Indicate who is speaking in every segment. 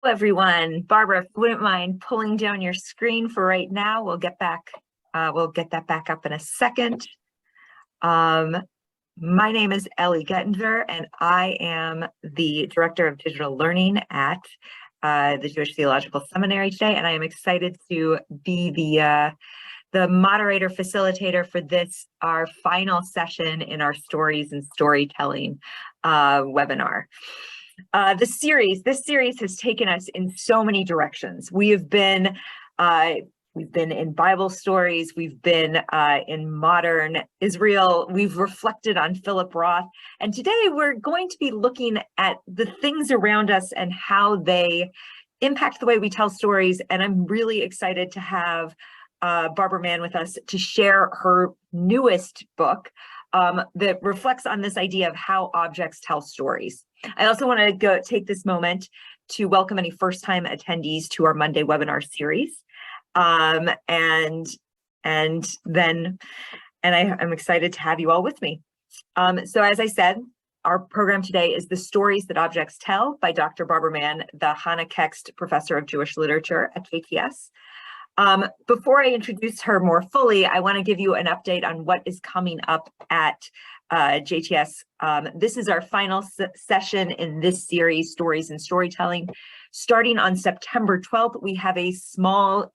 Speaker 1: Hello, everyone. Barbara, if you wouldn't mind pulling down your screen for right now, we'll get that back up in a second. My name is Ellie Gettinger, and I am the Director of Digital Learning at the Jewish Theological Seminary today, and I am excited to be the moderator facilitator for this, our final session in our Stories and Storytelling webinar. This series has taken us in so many directions. We've been in Bible stories, we've been in modern Israel, we've reflected on Philip Roth, and today we're going to be looking at the things around us and how they impact the way we tell stories. And I'm really excited to have Barbara Mann with us to share her newest book that reflects on this idea of how objects tell stories. I also want to take this moment to welcome any first-time attendees to our Monday webinar series. I'm excited to have you all with me. So as I said, our program today is The Stories That Objects Tell by Dr. Barbara Mann, the Chana Kekst Professor of Jewish Literature at JTS. Before I introduce her more fully, I want to give you an update on what is coming up at JTS. This is our final session in this series, Stories and Storytelling. Starting on September 12th, we have a small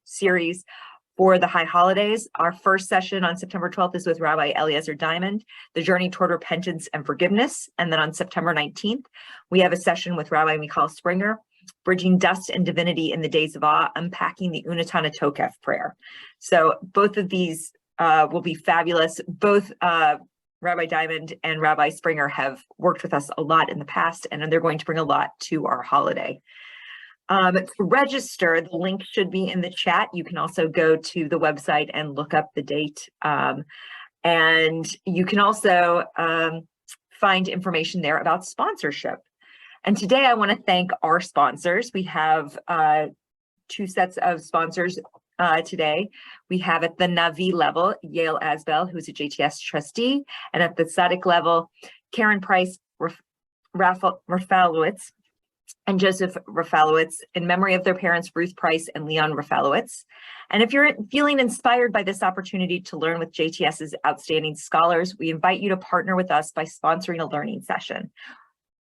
Speaker 1: series for the high holidays. Our first session on September 12th is with Rabbi Eliezer Diamond, The Journey Toward Repentance and Forgiveness. And then on September 19th, we have a session with Rabbi Michal Springer, Bridging Dust and Divinity in the Days of Awe, Unpacking the Unatana Tokef Prayer. So both of these will be fabulous. Both Rabbi Diamond and Rabbi Springer have worked with us a lot in the past, and they're going to bring a lot to our holiday. To register, the link should be in the chat. You can also go to the website and look up the date. And you can also find information there about sponsorship. And today I want to thank our sponsors. We have two sets of sponsors today. We have at the Navi level, Yael Asbel, who's a JTS trustee, and at the Tzaddik level, Karen Price Rafalowitz and Joseph Rafalowitz, in memory of their parents, Ruth Price and Leon Rafalowitz. And if you're feeling inspired by this opportunity to learn with JTS's outstanding scholars, we invite you to partner with us by sponsoring a learning session.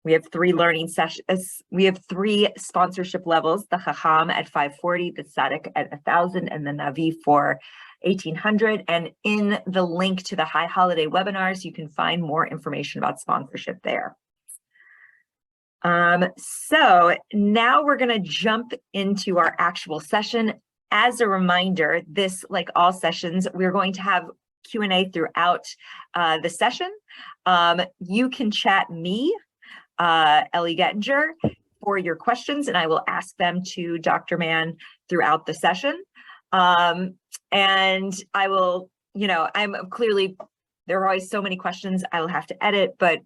Speaker 1: We have three learning sessions. We have three sponsorship levels: the Chacham at $540, the Tzaddik at $1,000, and the Navi for $1,800. And in the link to the High Holiday webinars, you can find more information about sponsorship there. So now we're going to jump into our actual session. As a reminder, this, like all sessions, we're going to have Q&A throughout the session. You can chat me, Ellie Gettinger, for your questions, and I will ask them to Dr. Mann throughout the session. And I will, there are always so many questions I will have to edit, but,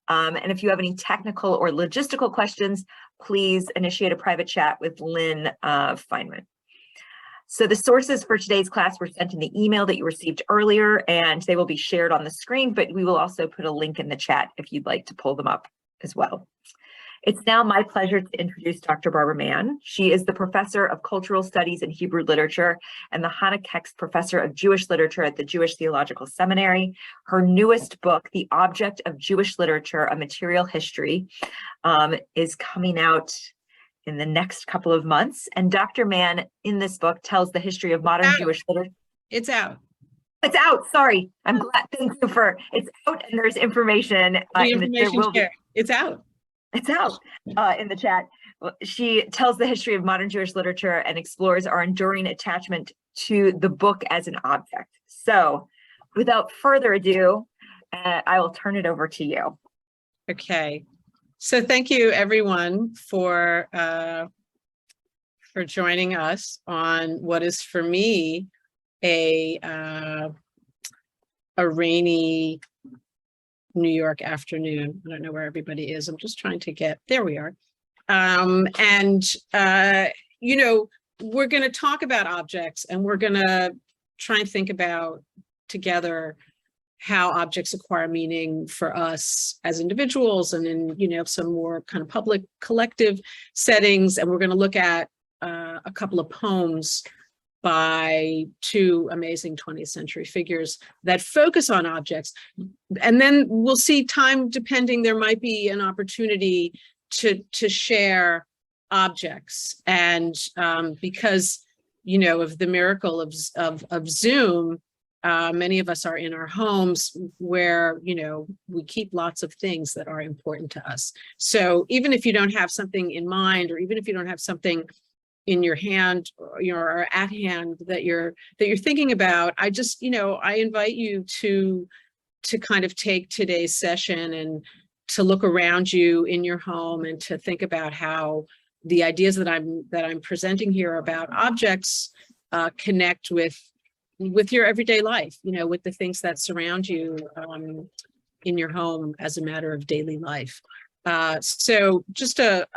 Speaker 1: and if you have any technical or logistical questions, please initiate a private chat with Lynn Feynman. So the sources for today's class were sent in the email that you received earlier, and they will be shared on the screen, but we will also put a link in the chat if you'd like to pull them up as well. It's now my pleasure to introduce Dr. Barbara Mann. She is the Professor of Cultural Studies and Hebrew Literature and the Chana Kekst Professor of Jewish Literature at the Jewish Theological Seminary. Her newest book, The Object of Jewish Literature, A Material History, is coming out in the next couple of months. And Dr. Mann, in this book, tells the history of modern Jewish literature.
Speaker 2: It's out.
Speaker 1: It's out. Sorry. I'm glad. Thank you for it's out, and there's information.
Speaker 2: It's out.
Speaker 1: It's out in the chat. She tells the history of modern Jewish literature and explores our enduring attachment to the book as an object. So without further ado, I will turn it over to you.
Speaker 2: Okay. So thank you, everyone, for joining us on what is, for me, a rainy New York afternoon. I don't know where everybody is. I'm just trying to get, there we are. We're going to talk about objects, and we're going to try and think about together how objects acquire meaning for us as individuals and in, you know, some more kind of public collective settings. And we're going to look at a couple of poems by two amazing 20th century figures that focus on objects. And then we'll see, time depending, there might be an opportunity to share objects. And because, you know, of the miracle of Zoom, many of us are in our homes where, you know, we keep lots of things that are important to us. So even if you don't have something in mind, or even if you don't have something in your hand, or at hand that you're thinking about, I just, you know, I invite you to kind of take today's session and to look around you in your home and to think about how the ideas that I'm presenting here about objects connect with your everyday life, you know, with the things that surround you in your home as a matter of daily life. So just a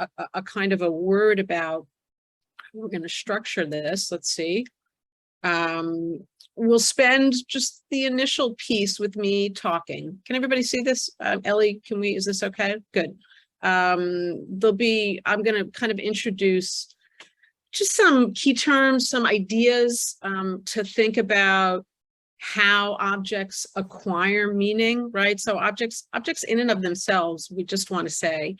Speaker 2: kind of a word about how we're going to structure this. Let's see. We'll spend just the initial piece with me talking. Can everybody see this? Ellie, is this okay? Good. I'm going to kind of introduce just some key terms, some ideas to think about how objects acquire meaning, right? So objects in and of themselves, we just want to say,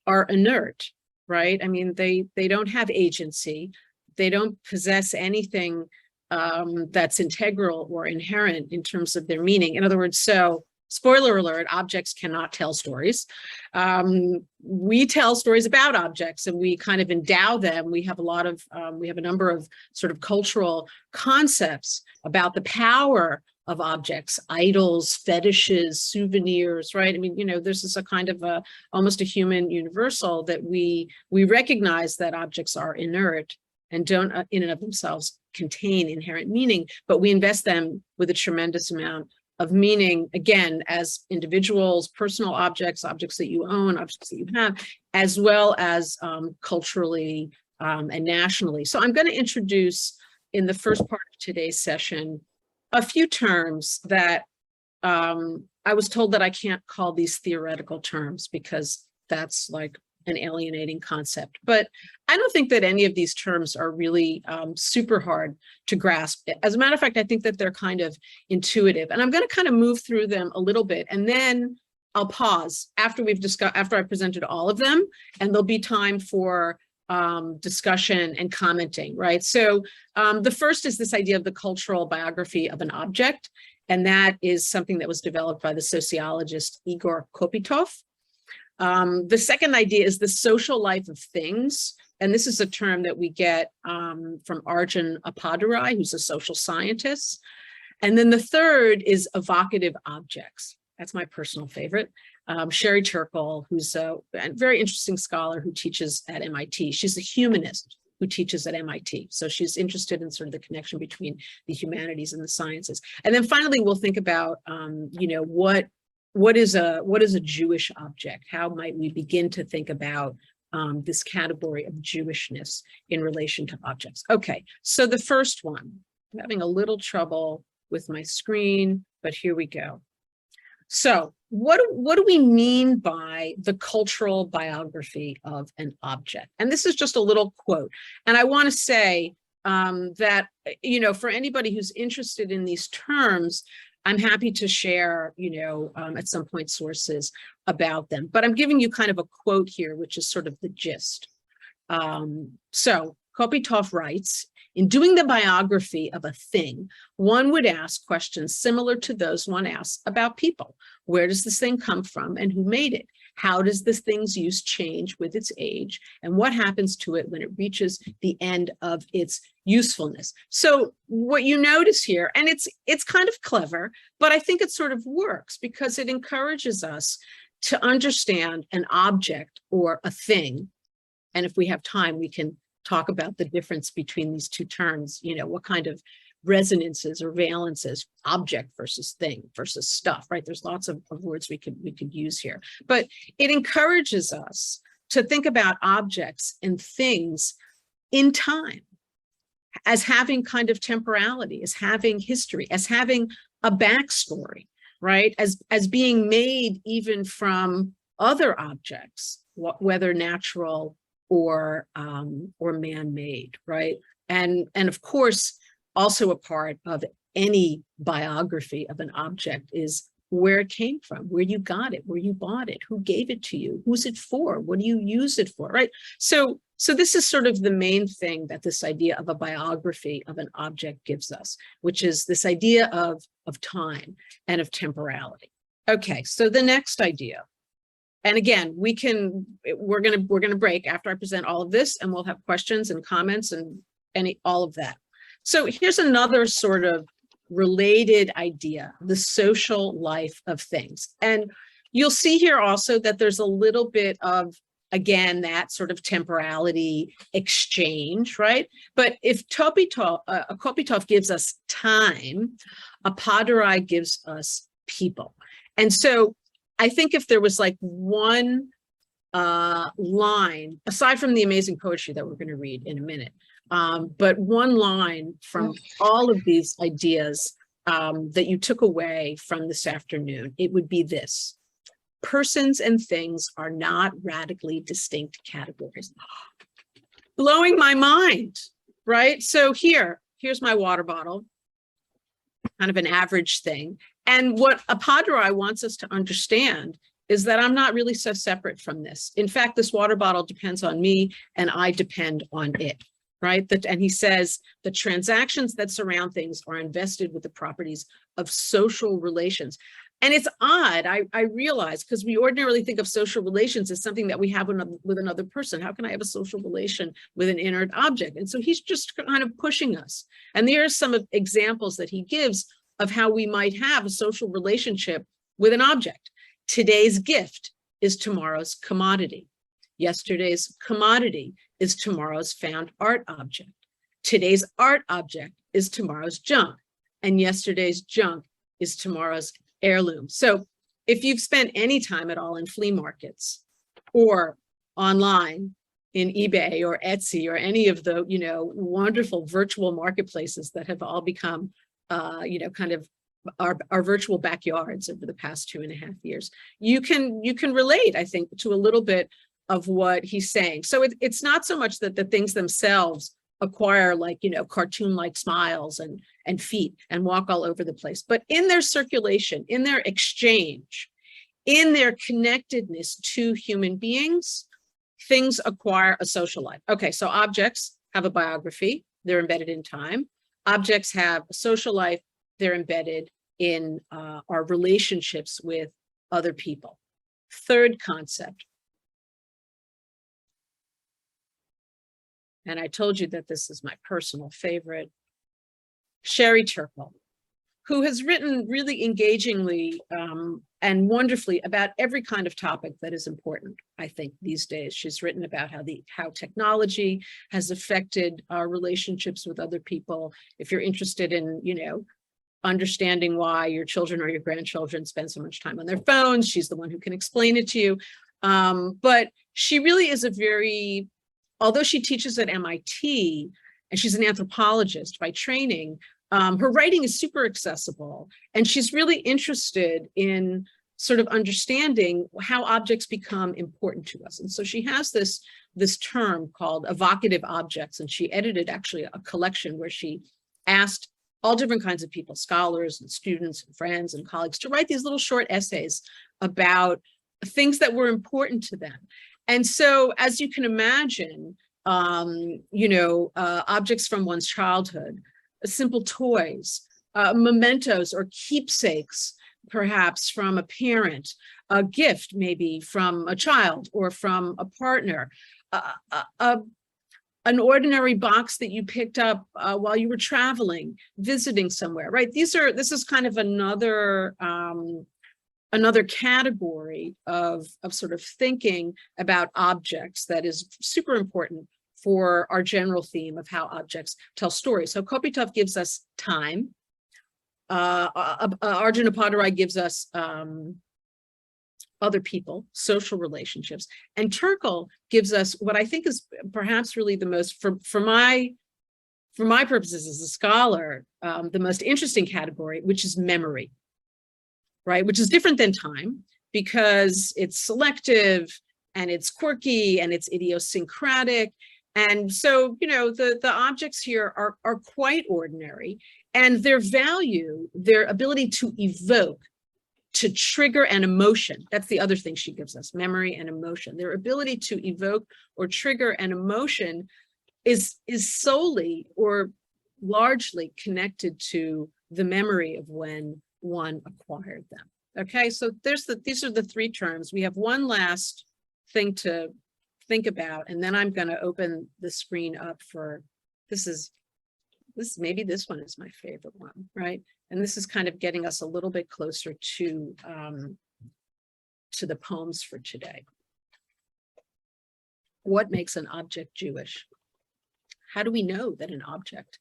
Speaker 2: are inert, right? I mean, they don't have agency. They don't possess anything that's integral or inherent in terms of their meaning. In other words, so spoiler alert, objects cannot tell stories. We tell stories about objects and we kind of endow them. We have a number of sort of cultural concepts about the power of objects, idols, fetishes, souvenirs, right? I mean, you know, this is a kind of almost a human universal that we recognize that objects are inert and don't in and of themselves contain inherent meaning, but we invest them with a tremendous amount of meaning, again, as individuals, personal objects, objects that you own, objects that you have, as well as culturally and nationally. So I'm going to introduce in the first part of today's session a few terms that I was told that I can't call these theoretical terms because that's like an alienating concept. But I don't think that any of these terms are really super hard to grasp. As a matter of fact, I think that they're kind of intuitive. And I'm going to kind of move through them a little bit, and then I'll pause after I've presented all of them, and there'll be time for discussion and commenting, right? So the first is this idea of the cultural biography of an object. And that is something that was developed by the sociologist Igor Kopytov. The second idea is the social life of things. And this is a term that we get from Arjun Appadurai, who's a social scientist. And then the third is evocative objects. That's my personal favorite. Sherry Turkle, who's a very interesting scholar who teaches at MIT. She's a humanist who teaches at MIT. So she's interested in sort of the connection between the humanities and the sciences. And then finally, we'll think about, you know, what is a Jewish object? How might we begin to think about this category of Jewishness in relation to objects? Okay, so the first one, I'm having a little trouble with my screen, but here we go. So what do we mean by the cultural biography of an object? And this is just a little quote. And I want to say that, you know, for anybody who's interested in these terms, I'm happy to share, you know, at some point sources about them. But I'm giving you kind of a quote here, which is sort of the gist. So Kopytov writes, in doing the biography of a thing, one would ask questions similar to those one asks about people. Where does this thing come from and who made it? How does this thing's use change with its age? And what happens to it when it reaches the end of its usefulness? So what you notice here, and it's kind of clever, but I think it sort of works because it encourages us to understand an object or a thing. And if we have time, we can talk about the difference between these two terms, you know, what kind of resonances or valences, object versus thing versus stuff, right? There's lots of words we could use here, but it encourages us to think about objects and things in time as having kind of temporality, as having history, as having a backstory. right? As being made even from other objects, whether natural or man-made, right? And of course, also a part of any biography of an object is where it came from, where you got it, where you bought it, who gave it to you, who's it for, what do you use it for, right? So this is sort of the main thing that this idea of a biography of an object gives us, which is this idea of time and of temporality. Okay, so the next idea, and again, we're gonna break after I present all of this, and we'll have questions and comments and all of that. So here's another sort of related idea, the social life of things. And you'll see here also that there's a little bit of, again, that sort of temporality exchange, right? But if Kopitov gives us time, Apadari gives us people. And so I think if there was like one line, aside from the amazing poetry that we're going to read in a minute, but one line from all of these ideas that you took away from this afternoon, it would be this: persons and things are not radically distinct categories. Blowing my mind, right? So here's my water bottle, kind of an average thing. And what Apadari wants us to understand is that I'm not really so separate from this. In fact, this water bottle depends on me and I depend on it, right? And he says the transactions that surround things are invested with the properties of social relations. And it's odd, I realize, because we ordinarily think of social relations as something that we have with another person. How can I have a social relation with an inert object? And so he's just kind of pushing us. And there are some examples that he gives of how we might have a social relationship with an object. Today's gift is tomorrow's commodity. Yesterday's commodity is tomorrow's found art object. Today's art object is tomorrow's junk. And yesterday's junk is tomorrow's heirloom. So if you've spent any time at all in flea markets or online in eBay or Etsy or any of the, wonderful virtual marketplaces that have all become, kind of our virtual backyards over the past 2.5 years, you can relate, I think, to a little bit of what he's saying. So it's not so much that the things themselves acquire cartoon-like smiles and feet and walk all over the place, but in their circulation, in their exchange, in their connectedness to human beings, things acquire a social life. Okay, so objects have a biography, they're embedded in time. Objects have a social life, they're embedded in our relationships with other people. Third concept. And I told you that this is my personal favorite. Sherry Turkle, who has written really engagingly and wonderfully about every kind of topic that is important, I think, these days. She's written about how technology has affected our relationships with other people. If you're interested in, understanding why your children or your grandchildren spend so much time on their phones, she's the one who can explain it to you. But she really is although she teaches at MIT, and she's an anthropologist by training, her writing is super accessible, and she's really interested in sort of understanding how objects become important to us. And so she has this term called evocative objects, and she edited actually a collection where she asked all different kinds of people, scholars and students and friends and colleagues, to write these little short essays about things that were important to them. And so, as you can imagine, objects from one's childhood, simple toys, mementos or keepsakes, perhaps from a parent, a gift maybe from a child or from a partner, an ordinary box that you picked up while you were traveling, visiting somewhere, right? This is kind of another category of sort of thinking about objects that is super important for our general theme of how objects tell stories. So Kopitov gives us time. Arjun Apadari gives us other people, social relationships. And Turkle gives us what I think is perhaps really the most, for my purposes as a scholar, the most interesting category, which is memory. right? Which is different than time because it's selective and it's quirky and it's idiosyncratic. And so, the objects here are quite ordinary, and their value, their ability to evoke, to trigger an emotion. That's the other thing she gives us, memory and emotion. Their ability to evoke or trigger an emotion is solely or largely connected to the memory of when one acquired them. Okay, so these are the three terms. We have one last thing to think about, and then I'm going to open the screen up for maybe this one is my favorite one, right? And this is kind of getting us a little bit closer to the poems for today. What makes an object Jewish? How do we know that an object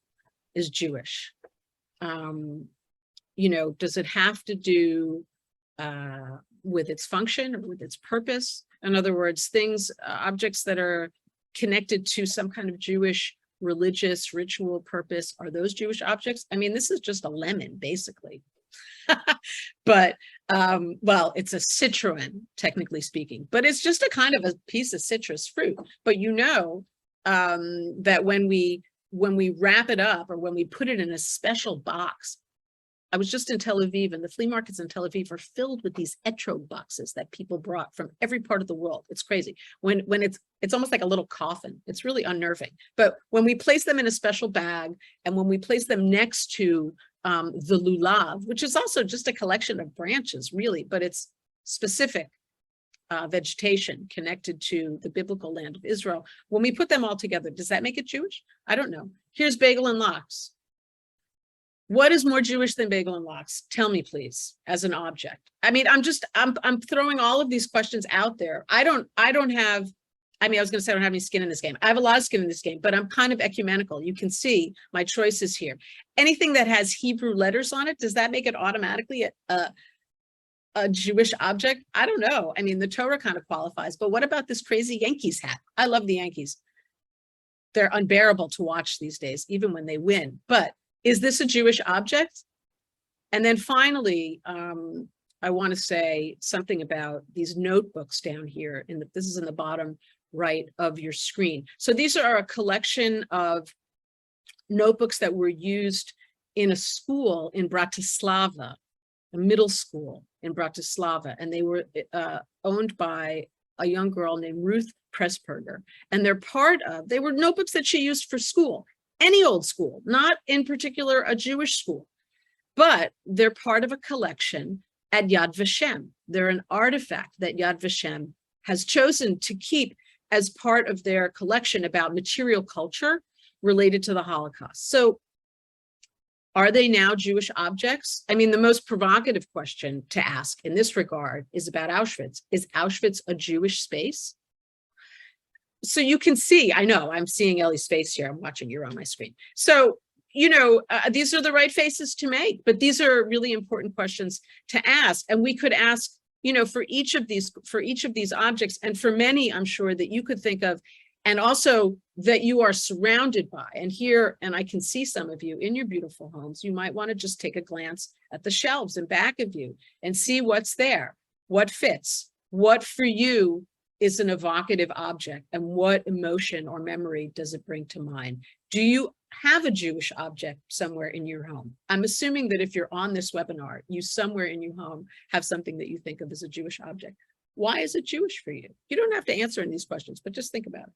Speaker 2: is Jewish? Does it have to do with its function or with its purpose? In other words, objects that are connected to some kind of Jewish religious ritual purpose, are those Jewish objects? I mean, this is just a lemon, basically. But, well, it's a citron, technically speaking, but it's just a kind of a piece of citrus fruit. But that when we wrap it up or when we put it in a special box, I was just in Tel Aviv, and the flea markets in Tel Aviv are filled with these etrog boxes that people brought from every part of the world. It's crazy. When it's almost like a little coffin. It's really unnerving. But when we place them in a special bag, and when we place them next to the lulav, which is also just a collection of branches, really, but it's specific vegetation connected to the biblical land of Israel. When we put them all together, does that make it Jewish? I don't know. Here's bagel and lox. What is more Jewish than bagel and lox? Tell me, please, as an object. I mean, I'm throwing all of these questions out there. I was going to say I don't have any skin in this game. I have a lot of skin in this game, but I'm kind of ecumenical. You can see my choices here. Anything that has Hebrew letters on it, does that make it automatically a Jewish object? I don't know. I mean, the Torah kind of qualifies, but what about this crazy Yankees hat? I love the Yankees. They're unbearable to watch these days, even when they win. But is this a Jewish object? And then finally, I want to say something about these notebooks down here. This is in the bottom right of your screen. So these are a collection of notebooks that were used in a school in Bratislava, a middle school in Bratislava, and they were owned by a young girl named Ruth Pressburger. And they were notebooks that she used for school. Any old school, not in particular a Jewish school, but they're part of a collection at Yad Vashem. They're an artifact that Yad Vashem has chosen to keep as part of their collection about material culture related to the Holocaust. So are they now Jewish objects? I mean, the most provocative question to ask in this regard is about Auschwitz. Is Auschwitz a Jewish space? So you can see, I know I'm seeing Ellie's face here. I'm watching you on my screen. So, these are the right faces to make, but these are really important questions to ask. And we could ask, for each of these objects, and for many, I'm sure that you could think of, and also that you are surrounded by. And I can see some of you in your beautiful homes. You might want to just take a glance at the shelves in back of you and see what's there, what fits, what for you is an evocative object, and what emotion or memory does it bring to mind? Do you have a Jewish object somewhere in your home? I'm assuming that if you're on this webinar, you somewhere in your home have something that you think of as a Jewish object. Why is it Jewish for you? You don't have to answer any of these questions, but just think about it.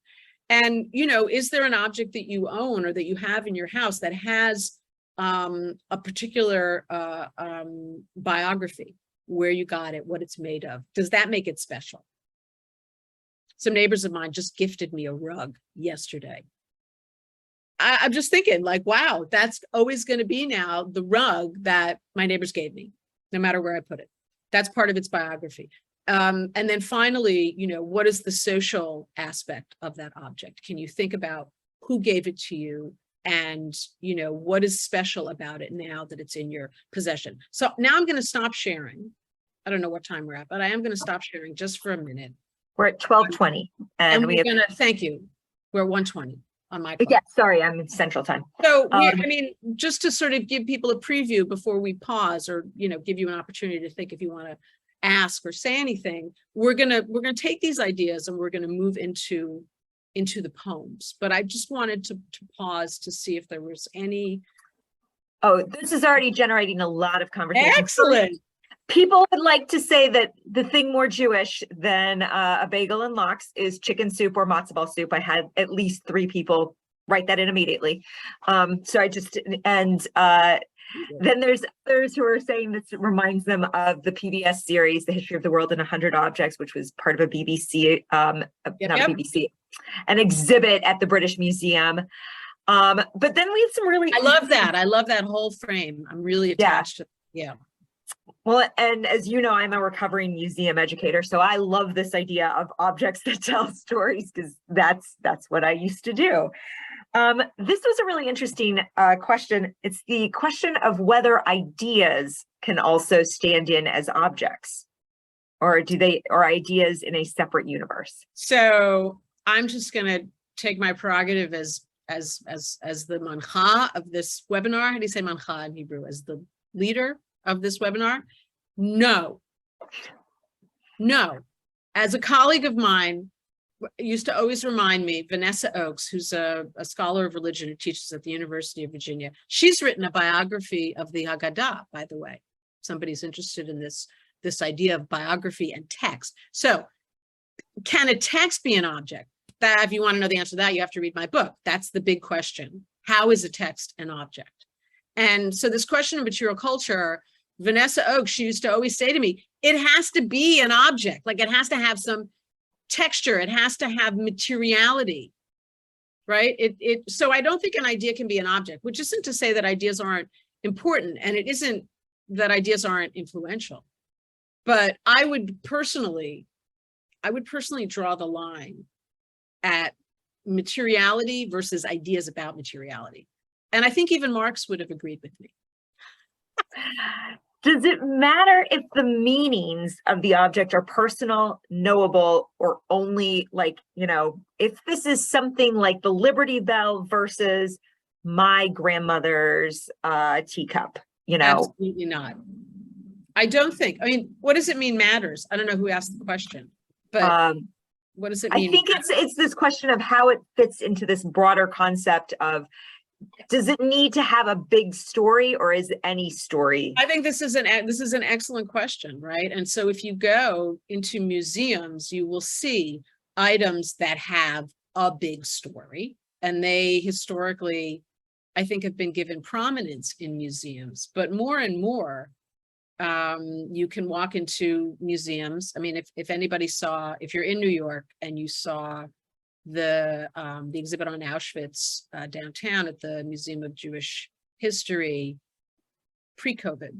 Speaker 2: And, is there an object that you own or that you have in your house that has a particular biography, where you got it, what it's made of? Does that make it special? Some neighbors of mine just gifted me a rug yesterday. I'm just thinking, like, wow, that's always going to be now the rug that my neighbors gave me, no matter where I put it. That's part of its biography. And then finally, what is the social aspect of that object? Can you think about who gave it to you? And, what is special about it now that it's in your possession? So now I'm going to stop sharing. I don't know what time we're at, but I am going to stop sharing just for a minute.
Speaker 1: We're at 12:20, and
Speaker 2: we're going to, thank you. We're at 1:20. on my part.
Speaker 1: Yeah, sorry, I'm in Central Time.
Speaker 2: So I mean, just to sort of give people a preview before we pause, or give you an opportunity to think if you want to ask or say anything, we're gonna take these ideas and we're gonna move into the poems. But I just wanted to pause to see if there was any.
Speaker 1: Oh, this is already generating a lot of conversation.
Speaker 2: Excellent.
Speaker 1: People would like to say that the thing more Jewish than a bagel and lox is chicken soup or matzo ball soup. I had at least 3 people write that in immediately. So I just, and then there's others who are saying this reminds them of the PBS series, The History of the World in 100 Objects, which was part of a BBC, BBC, an exhibit at the British Museum. But then we have some really—
Speaker 2: I love that. I love that whole frame. I'm really attached to,
Speaker 1: Well, and as you know, I'm a recovering museum educator, so I love this idea of objects that tell stories, because that's what I used to do. This was a really interesting question. It's the question of whether ideas can also stand in as objects, or are ideas in a separate universe?
Speaker 2: So I'm just going to take my prerogative as the mancha of this webinar. How do you say mancha in Hebrew? As the leader of this webinar? No. As a colleague of mine used to always remind me, Vanessa Oakes, who's a scholar of religion who teaches at the University of Virginia, she's written a biography of the Haggadah, by the way. Somebody's interested in this idea of biography and text. So can a text be an object? That, if you want to know the answer to that, you have to read my book. That's the big question. How is a text an object? And so this question of material culture, Vanessa Oakes, she used to always say to me, it has to be an object. Like, it has to have some texture. It has to have materiality, right? So I don't think an idea can be an object, which isn't to say that ideas aren't important, and it isn't that ideas aren't influential. But I would personally draw the line at materiality versus ideas about materiality. And I think even Marx would have agreed with me.
Speaker 1: Does it matter if the meanings of the object are personal, knowable, or only, like, if this is something like the Liberty Bell versus my grandmother's teacup,
Speaker 2: Absolutely not. I don't think. I mean, what does it mean matters? I don't know who asked the question, but what does it mean?
Speaker 1: I think it's this question of how it fits into this broader concept of, does it need to have a big story, or is any story?
Speaker 2: I think this is an excellent question, right? And so if you go into museums, you will see items that have a big story, and they historically, I think, have been given prominence in museums. But more and more, you can walk into museums. I mean, if anybody saw, if you're in New York and you saw the exhibit on Auschwitz downtown at the Museum of Jewish History pre-COVID,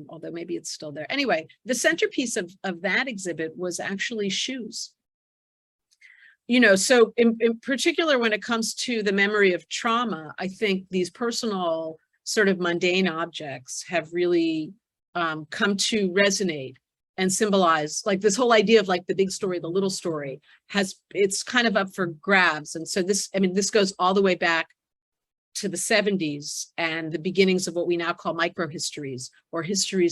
Speaker 2: although maybe it's still there. Anyway, the centerpiece of that exhibit was actually shoes. So in particular, when it comes to the memory of trauma, I think these personal sort of mundane objects have really come to resonate and symbolize, like, this whole idea of, like, the big story, the little story it's kind of up for grabs. And so this goes all the way back to the 70s and the beginnings of what we now call microhistories, or history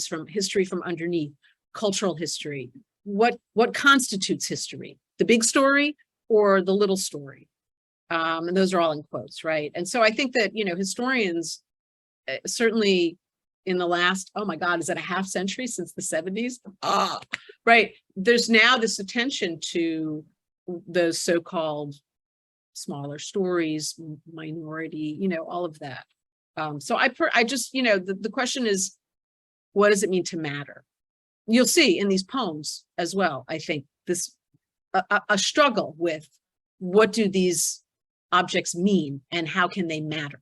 Speaker 2: from underneath, cultural history. What constitutes history? The big story or the little story? And those are all in quotes, right? And so I think that, historians certainly in the last, oh my God, is it a half century since the 70s? Right. There's now this attention to those so-called smaller stories, minority, all of that. So I just, the question is, what does it mean to matter? You'll see in these poems as well, I think, a struggle with, what do these objects mean and how can they matter?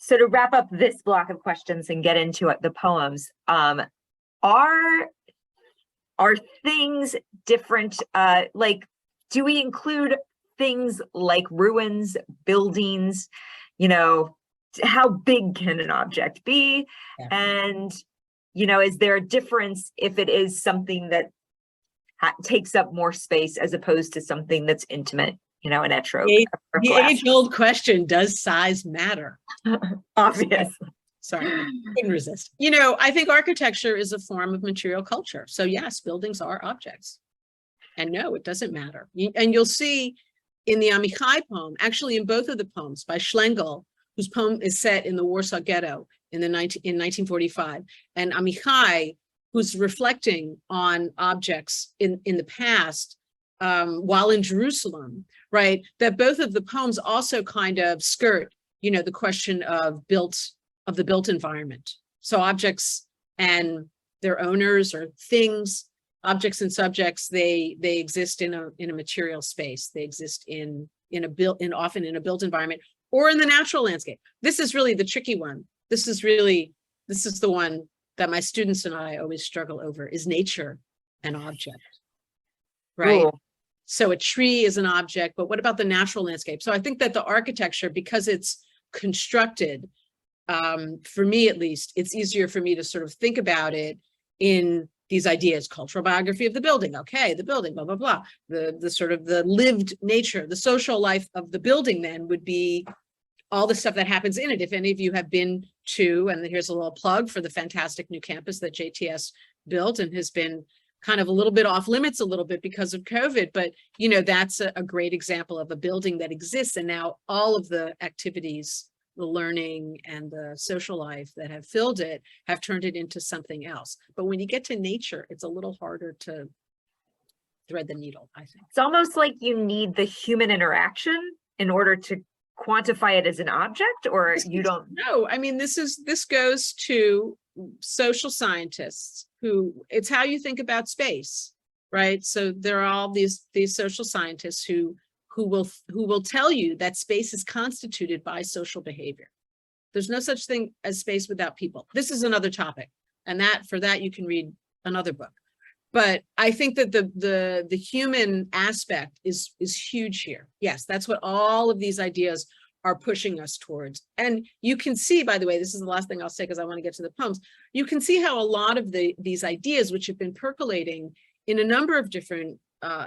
Speaker 1: So to wrap up this block of questions and get into the poems, are things different? Like, do we include things like ruins, buildings? How big can an object be? Yeah. And, is there a difference if it is something that takes up more space as opposed to something that's intimate? you know, an etro.
Speaker 2: The age-old question, does size matter?
Speaker 1: Obvious.
Speaker 2: Sorry, couldn't resist. You know, I think architecture is a form of material culture. So yes, buildings are objects. And no, it doesn't matter. And you'll see in the Amichai poem, actually in both of the poems by Schlegel, whose poem is set in the Warsaw Ghetto in 1945, and Amichai, who's reflecting on objects in the past while in Jerusalem, right? That both of the poems also kind of skirt, you know, the question of the built environment. So objects and their owners or things, objects and subjects, they exist in a material space. They exist often in a built environment or in the natural landscape. This is really the tricky one. This is the one that my students and I always struggle over, is nature an object, right? Ooh. So a tree is an object, but what about the natural landscape? So I think that the architecture, because it's constructed, for me at least, it's easier for me to sort of think about it in these ideas: cultural biography of the building. Okay, the building, blah, blah, blah. The sort of the lived nature, the social life of the building then would be all the stuff that happens in it. If any of you have been to, and here's a little plug for the fantastic new campus that JTS built and has been kind of a little bit off limits a little bit because of COVID, but you know, that's a great example of a building that exists, and now all of the activities, the learning and the social life that have filled it have turned it into something else. But when you get to nature, it's a little harder to thread the needle, I think.
Speaker 1: It's almost like you need the human interaction in order to quantify it as an object, or you don't?
Speaker 2: No, I mean, this goes to social scientists who, it's how you think about space, right? So there are all these social scientists who will tell you that space is constituted by social behavior. There's no such thing as space without people. This is another topic, and for that you can read another book. But I think that the human aspect is huge here. Yes, that's what all of these ideas are pushing us towards. And you can see, by the way, this is the last thing I'll say because I want to get to the poems. You can see how a lot of these ideas, which have been percolating in a number of different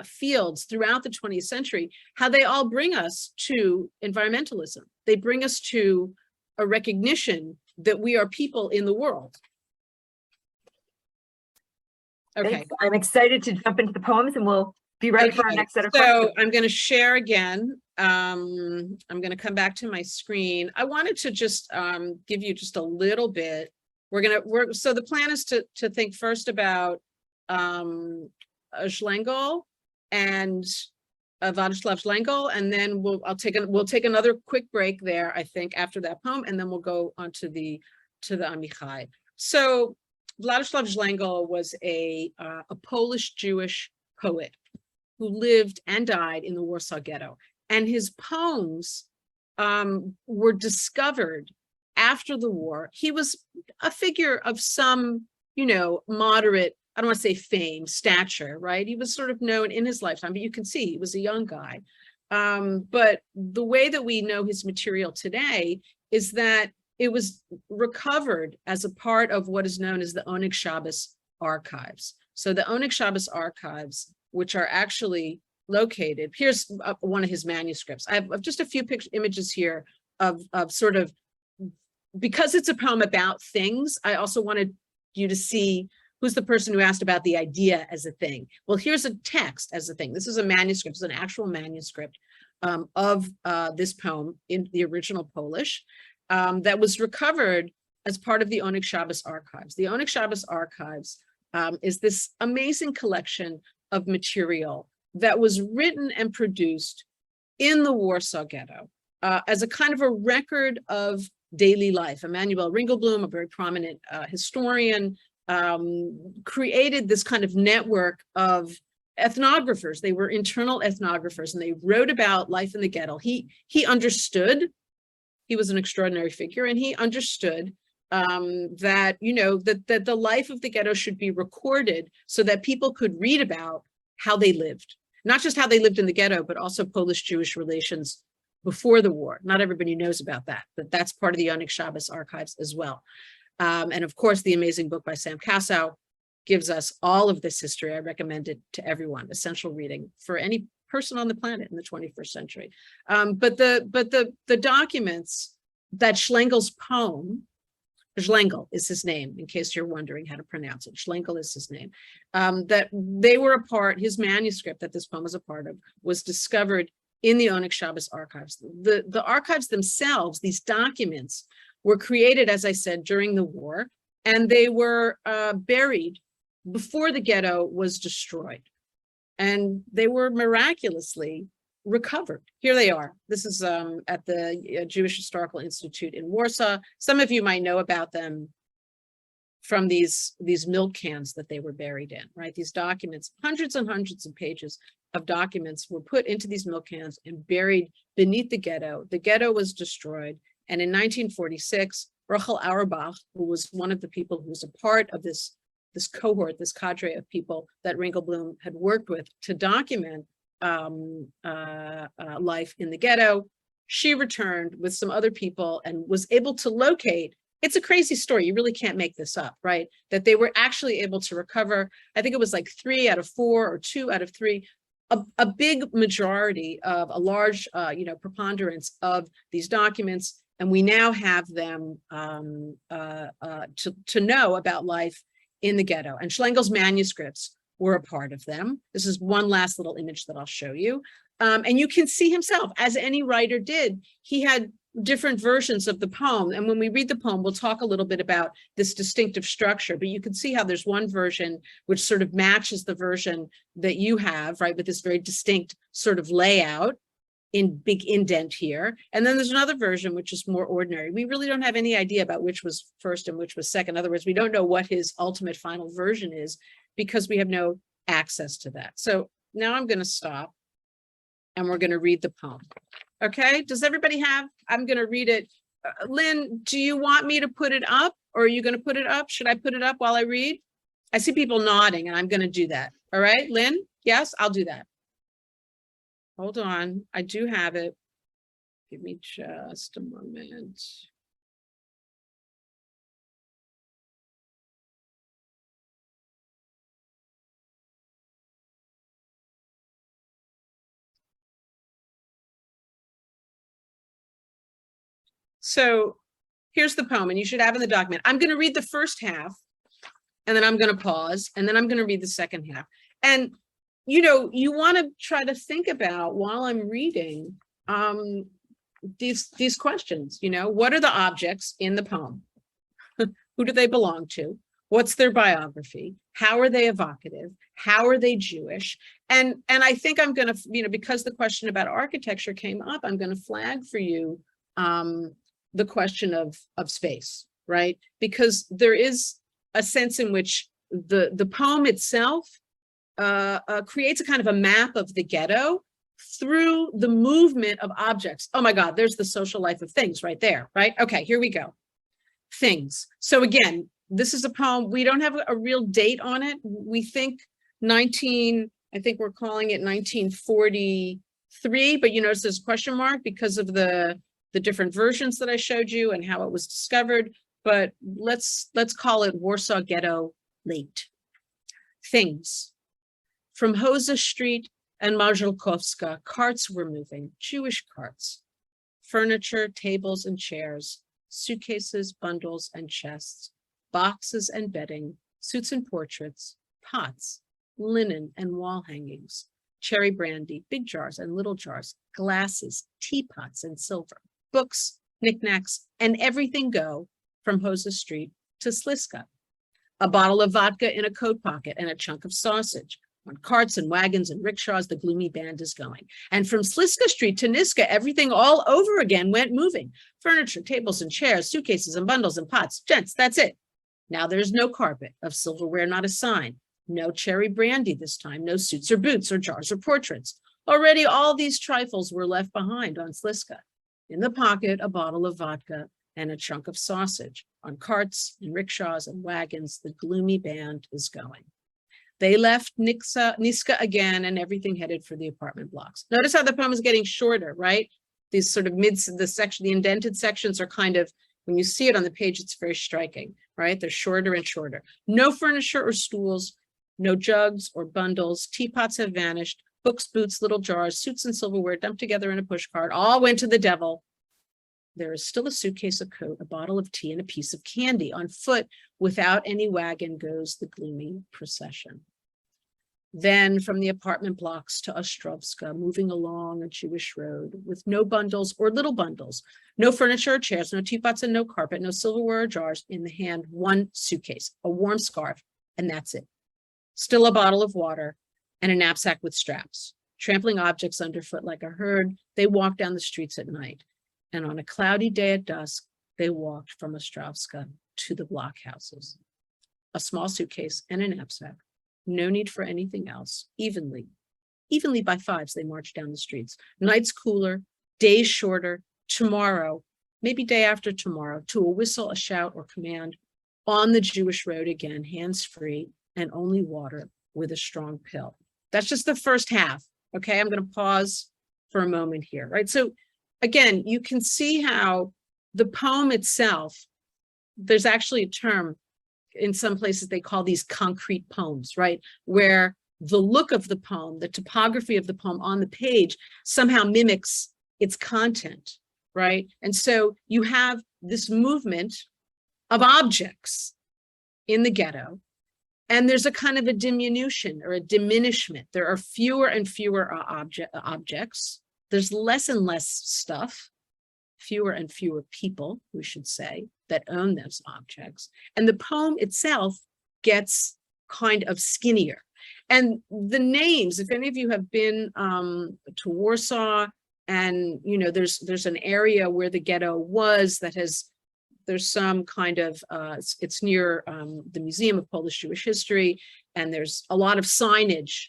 Speaker 2: fields throughout the 20th century, how they all bring us to environmentalism. They bring us to a recognition that we are people in the world. Okay.
Speaker 1: Thanks. I'm excited to jump into the poems, and we'll be ready for our next set of questions.
Speaker 2: So I'm going to share again. I'm going to come back to my screen. I wanted to just give you just a little bit. So the plan is to think first about Schlegel and Władysław Schlegel, and then we'll take another quick break there, I think, after that poem, and then we'll go on to the Amichai. So Władysław Schlegel was a Polish Jewish poet who lived and died in the Warsaw Ghetto, and his poems were discovered after the war. He was a figure of some, you know, moderate, I don't want to say fame, stature, right? He was sort of known in his lifetime, but you can see he was a young guy. But the way that we know his material today is that it was recovered as a part of what is known as the Onyx Shabbos archives. So the Onyx Shabbos archives, which are actually located, here's one of his manuscripts. I have just a few images here of sort of, because it's a poem about things, I also wanted you to see who's the person who asked about the idea as a thing. Well, here's a text as a thing. This is a manuscript, it's an actual manuscript of this poem in the original Polish that was recovered as part of the Onyx Shabbos archives. The Onyx Shabbos archives is this amazing collection of material that was written and produced in the Warsaw Ghetto as a kind of a record of daily life. Emanuel Ringelblum, a very prominent historian, created this kind of network of ethnographers. They were internal ethnographers, and they wrote about life in the ghetto. He understood, he was an extraordinary figure, and he understood that, you know, that the life of the ghetto should be recorded so that people could read about how they lived, not just how they lived in the ghetto, but also Polish-Jewish relations before the war. Not everybody knows about that, but that's part of the Onyx Shabbos archives as well. And of course, the amazing book by Sam Kassow gives us all of this history. I recommend it to everyone, essential reading for any person on the planet in the 21st century. But the documents that Schlengel's poem, Schlengel is his name, in case you're wondering how to pronounce it. Schlengel is his name. That they were a part, his manuscript that this poem was a part of, was discovered in the Onyx Shabbos archives. The archives themselves, these documents, were created, as I said, during the war, and they were buried before the ghetto was destroyed. And they were miraculously recovered. Here they are. This is at the Jewish Historical Institute in Warsaw. Some of you might know about them from these milk cans that they were buried in, right? These documents, hundreds and hundreds of pages of documents were put into these milk cans and buried beneath the ghetto. The ghetto was destroyed. And in 1946, Rachel Auerbach, who was one of the people who was a part of this cohort, this cadre of people that Ringelblum had worked with to document life in the ghetto, she returned with some other people and was able to locate. It's a crazy story. You really can't make this up, right? That they were actually able to recover, I think it was like 3 out of 4 or 2 out of 3, a big majority of a large, preponderance of these documents. And we now have them to know about life in the ghetto. And Schlengel's manuscripts were a part of them. This is one last little image that I'll show you. And you can see himself, as any writer did, he had different versions of the poem. And when we read the poem, we'll talk a little bit about this distinctive structure, but you can see how there's one version which sort of matches the version that you have, right, with this very distinct sort of layout in big indent here. And then there's another version which is more ordinary. We really don't have any idea about which was first and which was second. In other words, we don't know what his ultimate final version is because we have no access to that. So now I'm going to stop and we're going to read the poem. Okay, does everybody have, I'm going to read it. Lynn, do you want me to put it up or are you going to put it up? Should I put it up while I read? I see people nodding and I'm going to do that. All right, Lynn? Yes, I'll do that. Hold on, I do have it. Give me just a moment. So here's the poem, and you should have in the document. I'm going to read the first half, and then I'm going to pause, and then I'm going to read the second half. And you know, you want to try to think about while I'm reading these questions. You know, what are the objects in the poem? Who do they belong to? What's their biography? How are they evocative? How are they Jewish? And I think I'm going to, because the question about architecture came up, I'm going to flag for you the question of space, right? Because there is a sense in which the poem itself creates a kind of a map of the ghetto through the movement of objects. Oh my God, there's the social life of things right there, right? Okay, here we go. Things. So again, this is a poem. We don't have a real date on it. We think I think we're calling it 1943, but you notice there's a question mark because of the different versions that I showed you and how it was discovered. But let's call it Warsaw Ghetto late. Things. From Hoza Street and Mazurkowska, carts were moving, Jewish carts. Furniture, tables and chairs, suitcases, bundles and chests, boxes and bedding, suits and portraits, pots, linen and wall hangings, cherry brandy, big jars and little jars, glasses, teapots and silver, books, knickknacks, and everything go from Hoza Street to Sliska. A bottle of vodka in a coat pocket and a chunk of sausage. On carts and wagons and rickshaws, the gloomy band is going. And from Sliska Street to Niska, everything all over again went moving. Furniture, tables and chairs, suitcases and bundles and pots. Gents, that's it. Now there's no carpet, of silverware not a sign. No cherry brandy this time, no suits or boots or jars or portraits. Already all these trifles were left behind on Sliska. In the pocket, a bottle of vodka and a chunk of sausage. On carts and rickshaws and wagons, the gloomy band is going. They left Niska again and everything headed for the apartment blocks. Notice how the poem is getting shorter, right? These sort of the indented sections are kind of, when you see it on the page, it's very striking, right? They're shorter and shorter. No furniture or stools, no jugs or bundles. Teapots have vanished. books, boots, little jars, suits and silverware dumped together in a pushcart, all went to the devil. There is still a suitcase, a coat, a bottle of tea, and a piece of candy. On foot, without any wagon, goes the gloomy procession. Then from the apartment blocks to Ostrovska, moving along a Jewish road with no bundles or little bundles, no furniture or chairs, no teapots and no carpet, no silverware or jars. In the hand, one suitcase, a warm scarf, and that's it. Still a bottle of water and a knapsack with straps. Trampling objects underfoot like a herd, they walked down the streets at night. And on a cloudy day at dusk, they walked from Ostrovska to the blockhouses. A small suitcase and a knapsack. No need for anything else. Evenly by fives, they marched down the streets. Nights cooler, days shorter, tomorrow, maybe day after tomorrow, to a whistle, a shout, or command, on the Jewish road again, hands-free, and only water with a strong pill. That's just the first half, okay? I'm gonna pause for a moment here, right? So again, you can see how the poem itself, there's actually a term in some places they call these concrete poems, right? Where the look of the poem, the topography of the poem on the page somehow mimics its content, right? And so you have this movement of objects in the ghetto, and there's a kind of a diminution or a diminishment. There are fewer and fewer objects. There's less and less stuff, fewer and fewer people, we should say, that own those objects. And the poem itself gets kind of skinnier. And the names, if any of you have been to Warsaw, and there's an area where the ghetto was that there's some kind of, it's near the Museum of Polish Jewish History, and there's a lot of signage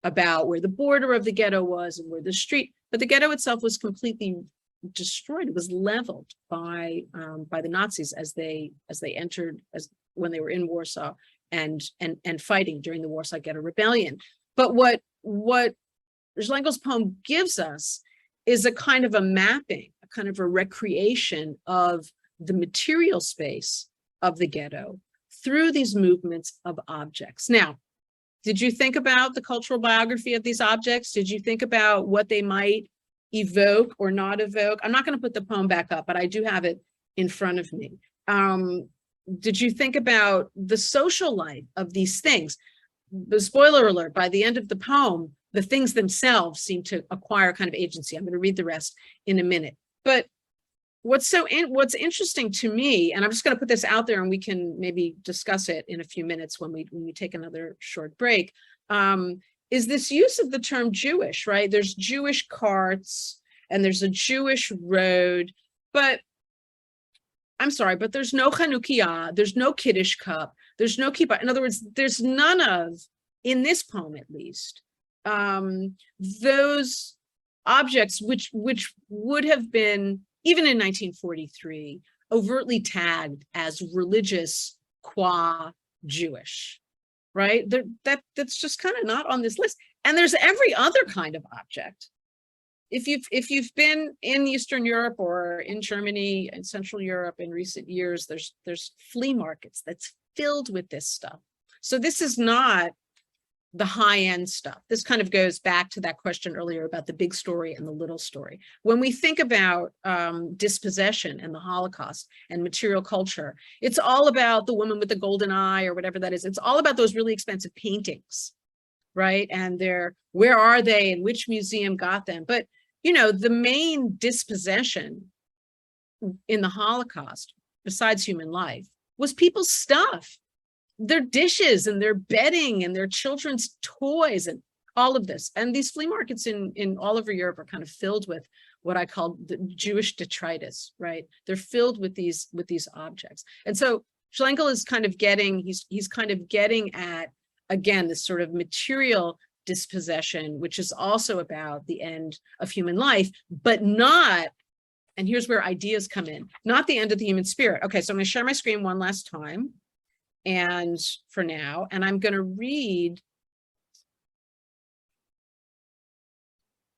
Speaker 2: about where the border of the ghetto was and where the street, but the ghetto itself was completely destroyed. It was leveled by the Nazis as they entered, when they were in Warsaw and fighting during the Warsaw Ghetto Rebellion. But what Schlengel's poem gives us is a kind of a mapping, a kind of a recreation of the material space of the ghetto through these movements of objects. Now, did you think about the cultural biography of these objects? Did you think about what they might evoke or not evoke? I'm not going to put the poem back up, but I do have it in front of me. Did you think about the social life of these things? The spoiler alert, by the end of the poem, the things themselves seem to acquire kind of agency. I'm going to read the rest in a minute. But what's interesting to me, and I'm just going to put this out there and we can maybe discuss it in a few minutes when we take another short break, is this use of the term Jewish, right? There's Jewish carts and there's a Jewish road, but I'm sorry, but there's no Chanukiah, there's no Kiddush cup, there's no kippah. In other words, there's none of, in this poem at least, those objects which would have been, even in 1943, overtly tagged as religious qua Jewish, right? That's just kind of not on this list. And there's every other kind of object. If you've been in Eastern Europe or in Germany and Central Europe in recent years, there's flea markets that's filled with this stuff. So this is not the high-end stuff. This kind of goes back to that question earlier about the big story and the little story. When we think about dispossession and the Holocaust and material culture, it's all about the woman with the golden eye or whatever that is. It's all about those really expensive paintings, right? And where are they and which museum got them? But the main dispossession in the Holocaust, besides human life, was people's stuff, their dishes and their bedding and their children's toys and all of this. And these flea markets in all over Europe are kind of filled with what I call the Jewish detritus, right? They're filled with these objects. And so Schlengel is kind of he's kind of getting at, again, this sort of material dispossession, which is also about the end of human life, but not, and here's where ideas come in, not the end of the human spirit. Okay, so I'm going to share my screen one last time. And for now, and I'm going to read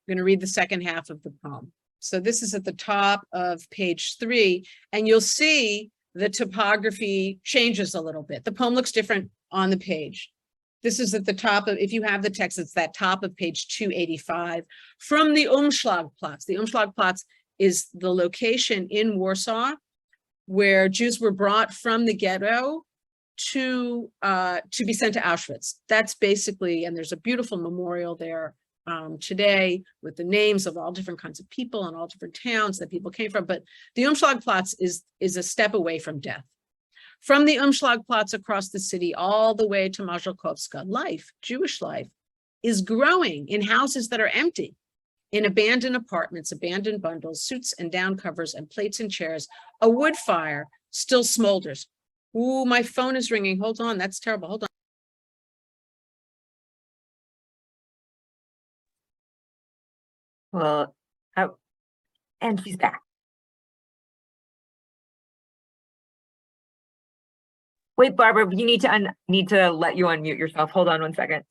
Speaker 2: the second half of the poem. So this is at the top of page 3, and you'll see the topography changes a little bit. The poem looks different on the page. This is at the top of, if you have the text, it's that top of page 285 from the Umschlagplatz. The Umschlagplatz is the location in Warsaw where Jews were brought from the ghetto to be sent to Auschwitz. That's basically, and there's a beautiful memorial there today with the names of all different kinds of people and all different towns that people came from. But the Umschlagplatz is a step away from death. From the Umschlagplatz across the city all the way to Mazalkowska, life, Jewish life, is growing in houses that are empty, in abandoned apartments, abandoned bundles, suits and down covers and plates and chairs. A wood fire still smolders. Ooh, my phone is ringing. Hold on, that's terrible. Hold on.
Speaker 1: Well, oh, and he's back. Wait, Barbara, you need to let you unmute yourself. Hold on one second.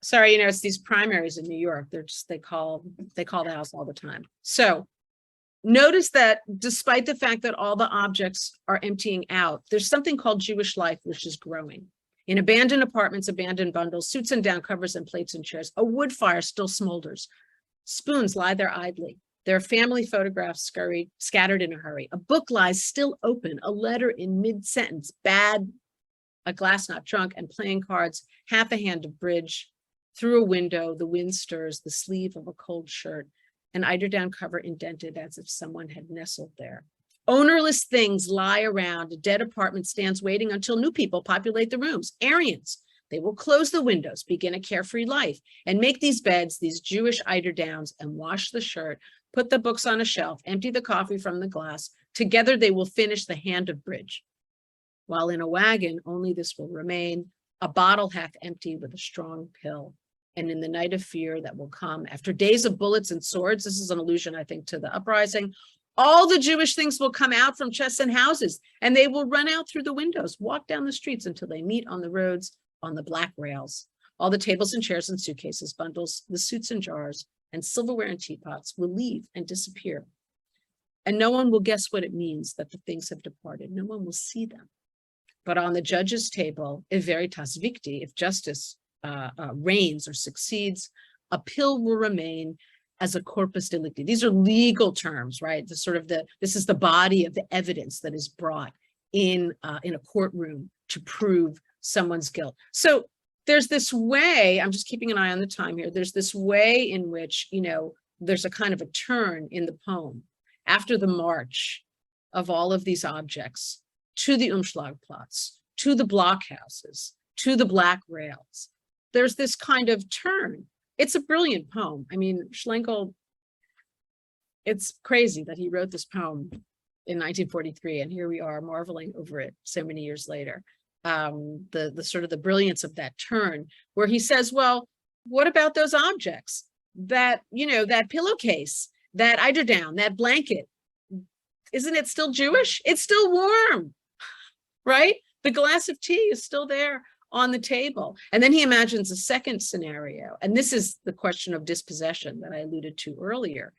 Speaker 2: Sorry, it's these primaries in New York. They call the house all the time. So notice that despite the fact that all the objects are emptying out, there's something called Jewish life, which is growing. In abandoned apartments, abandoned bundles, suits and down covers and plates and chairs, a wood fire still smolders. Spoons lie there idly. There are family photographs scattered in a hurry. A book lies still open, a letter in mid-sentence, a glass not drunk, and playing cards, half a hand of bridge. Through a window, the wind stirs the sleeve of a cold shirt, an eiderdown cover indented as if someone had nestled there. Ownerless things lie around. A dead apartment stands waiting until new people populate the rooms. Aryans. They will close the windows, begin a carefree life, and make these beds, these Jewish eiderdowns, and wash the shirt, put the books on a shelf, empty the coffee from the glass. Together they will finish the hand of bridge. While in a wagon, only this will remain, a bottle half empty with a strong pill. And in the night of fear that will come, after days of bullets and swords, this is an allusion, I think, to the uprising, all the Jewish things will come out from chests and houses, and they will run out through the windows, walk down the streets until they meet on the roads, on the black rails. All the tables and chairs and suitcases, bundles, the suits and jars, and silverware and teapots will leave and disappear. And no one will guess what it means that the things have departed. No one will see them. But on the judge's table, if veritas victi, if justice reigns or succeeds, a pill will remain as a corpus delicti. These are legal terms, right? This is the body of the evidence that is brought in a courtroom to prove someone's guilt. So there's this way, I'm just keeping an eye on the time here. There's this way in which, there's a kind of a turn in the poem after the march of all of these objects to the Umschlagplatz, to the blockhouses, to the black rails. There's this kind of turn. It's a brilliant poem. I mean, Schlenkel, it's crazy that he wrote this poem in 1943, and here we are marveling over it so many years later. The sort of the brilliance of that turn, where he says, well, what about those objects? That, that pillowcase, that eiderdown, that blanket, isn't it still Jewish? It's still warm, right? The glass of tea is still there on the table. And then he imagines a second scenario. And this is the question of dispossession that I alluded to earlier,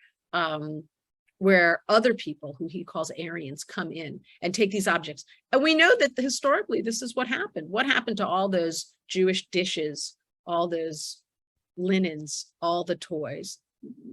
Speaker 2: where other people who he calls Aryans come in and take these objects. And we know that historically, this is what happened. What happened to all those Jewish dishes, all those linens, all the toys?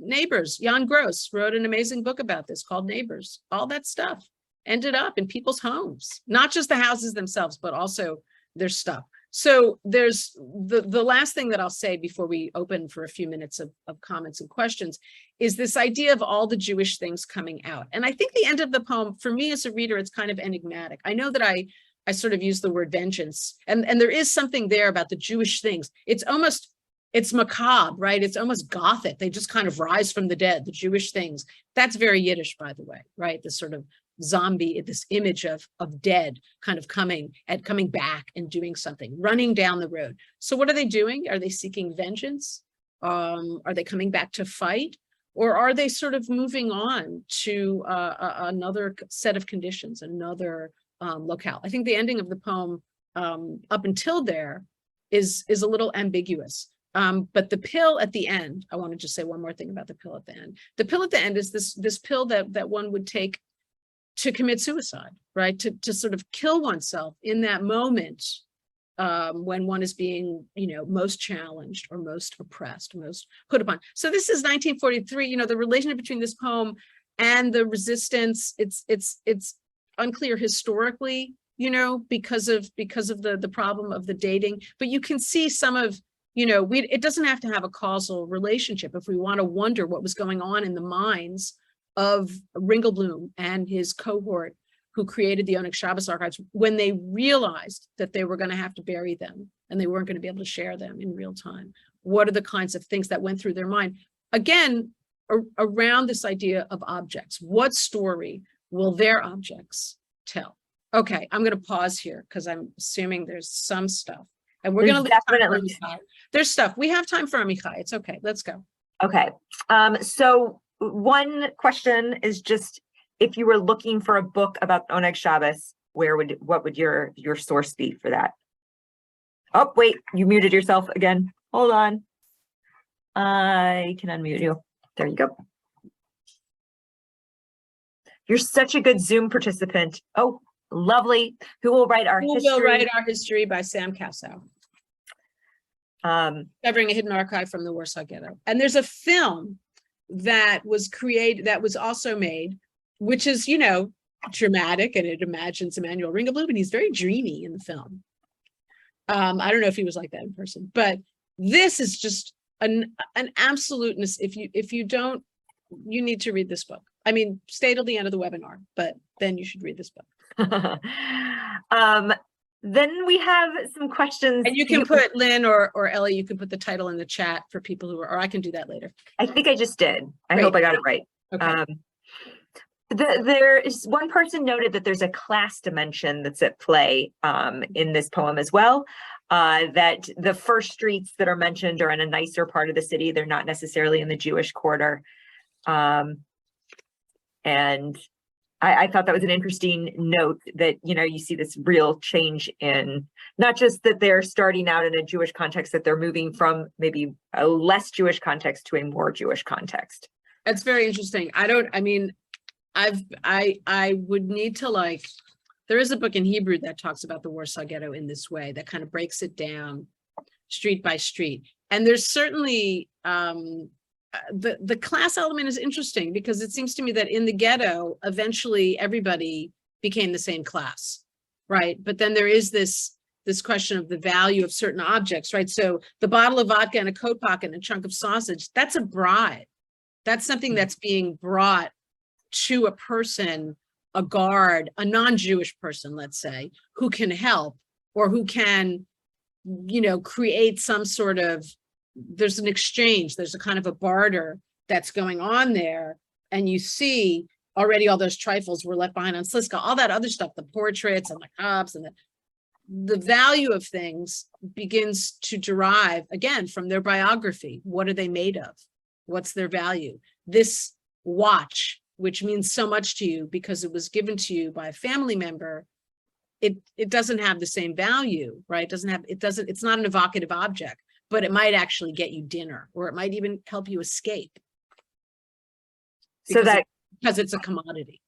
Speaker 2: Neighbors, Jan Gross wrote an amazing book about this called Neighbors. All that stuff ended up in people's homes, not just the houses themselves, but also their stuff. So there's the last thing that I'll say before we open for a few minutes of comments and questions is this idea of all the Jewish things coming out. And I think the end of the poem, for me as a reader, it's kind of enigmatic. I know that I sort of use the word vengeance, and there is something there about the Jewish things. It's macabre, right? It's almost Gothic. They just kind of rise from the dead, the Jewish things. That's very Yiddish, by the way, right? This sort of zombie, this image of dead kind of coming back and doing something, running down the road. So what are they doing? Are they seeking vengeance? Are they coming back to fight? Or are they sort of moving on to another set of conditions, another locale? I think the ending of the poem up until there is a little ambiguous. But the pill at the end, I want to just say one more thing about the pill at the end. The pill at the end is this pill that one would take to commit suicide, right? To sort of kill oneself in that moment when one is being, most challenged or most oppressed, most put upon. So this is 1943, the relationship between this poem and the resistance, it's unclear historically, because of the problem of the dating, but you can see some of, it doesn't have to have a causal relationship if we want to wonder what was going on in the minds of Ringelblum and his cohort who created the Onyx Shabbos archives when they realized that they were going to have to bury them and they weren't going to be able to share them in real time. What are the kinds of things that went through their mind? Again, around this idea of objects. What story will their objects tell? Okay, I'm going to pause here because I'm assuming there's some stuff. And we're going to
Speaker 1: definitely.
Speaker 2: There's stuff. We have time for Amichai. It's okay. Let's go.
Speaker 1: Okay. So one question is just, if you were looking for a book about Oneg Shabbos, what would your source be for that? Oh, wait, you muted yourself again. Hold on. I can unmute you. There you go. You're such a good Zoom participant. Oh, lovely. Who will write our history?
Speaker 2: Who will write our history by Sam Kassow. Discovering a hidden archive from the Warsaw Ghetto. And there's a film that was created, that was also made, which is, dramatic, and it imagines Emanuel Ringelblum, and he's very dreamy in the film. I don't know if he was like that in person, but this is just an absoluteness. If you don't, you need to read this book. I mean, stay till the end of the webinar, but then you should read this book.
Speaker 1: Then we have some questions.
Speaker 2: And you can put, Lynn or Ellie, you can put the title in the chat for people who are, or I can do that later.
Speaker 1: I think I just did. I hope I got it right.
Speaker 2: Okay.
Speaker 1: There is one person noted that there's a class dimension that's at play in this poem as well, that the first streets that are mentioned are in a nicer part of the city. They're not necessarily in the Jewish quarter. And I thought that was an interesting note that, you see this real change in not just that they're starting out in a Jewish context, that they're moving from maybe a less Jewish context to a more Jewish context.
Speaker 2: That's very interesting. I would need to there is a book in Hebrew that talks about the Warsaw Ghetto in this way, that kind of breaks it down street by street. And there's certainly, the class element is interesting because it seems to me that in the ghetto, eventually everybody became the same class, right? But then there is this question of the value of certain objects, right? So the bottle of vodka and a coat pocket and a chunk of sausage, that's a bribe. That's something that's being brought to a person, a guard, a non-Jewish person, let's say, who can help or who can, create some sort of, there's an exchange, there's a kind of a barter that's going on there. And you see already all those trifles were left behind on Sliska, all that other stuff, the portraits and the cups and the value of things begins to derive again from their biography. What are they made of? What's their value? This watch, which means so much to you because it was given to you by a family member, it doesn't have the same value, right? It's not an evocative object, but it might actually get you dinner, or it might even help you escape. Because it's a commodity.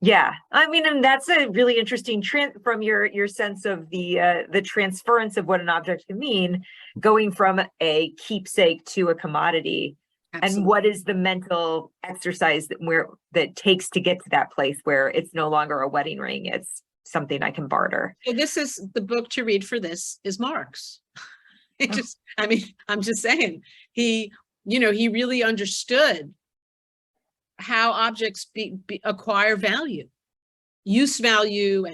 Speaker 1: Yeah, I mean, and that's a really interesting from your sense of the transference of what an object can mean, going from a keepsake to a commodity. Absolutely. And what is the mental exercise that takes to get to that place where it's no longer a wedding ring, it's something I can barter.
Speaker 2: So this is the book to read for this is Marx. I'm just saying, he really understood how objects acquire value, use value,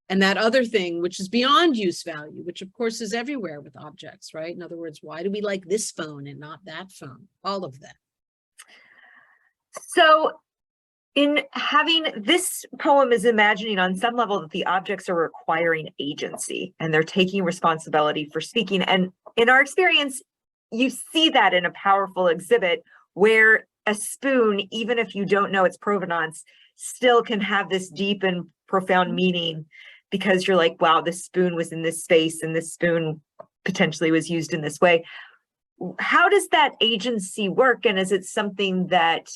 Speaker 2: and that other thing, which is beyond use value, which of course is everywhere with objects, right? In other words, why do we like this phone and not that phone? All of that.
Speaker 1: So in having this poem is imagining on some level that the objects are requiring agency and they're taking responsibility for speaking. And in our experience, you see that in a powerful exhibit where a spoon, even if you don't know its provenance, still can have this deep and profound meaning because you're like, wow, this spoon was in this space and this spoon potentially was used in this way. How does that agency work? And is it something that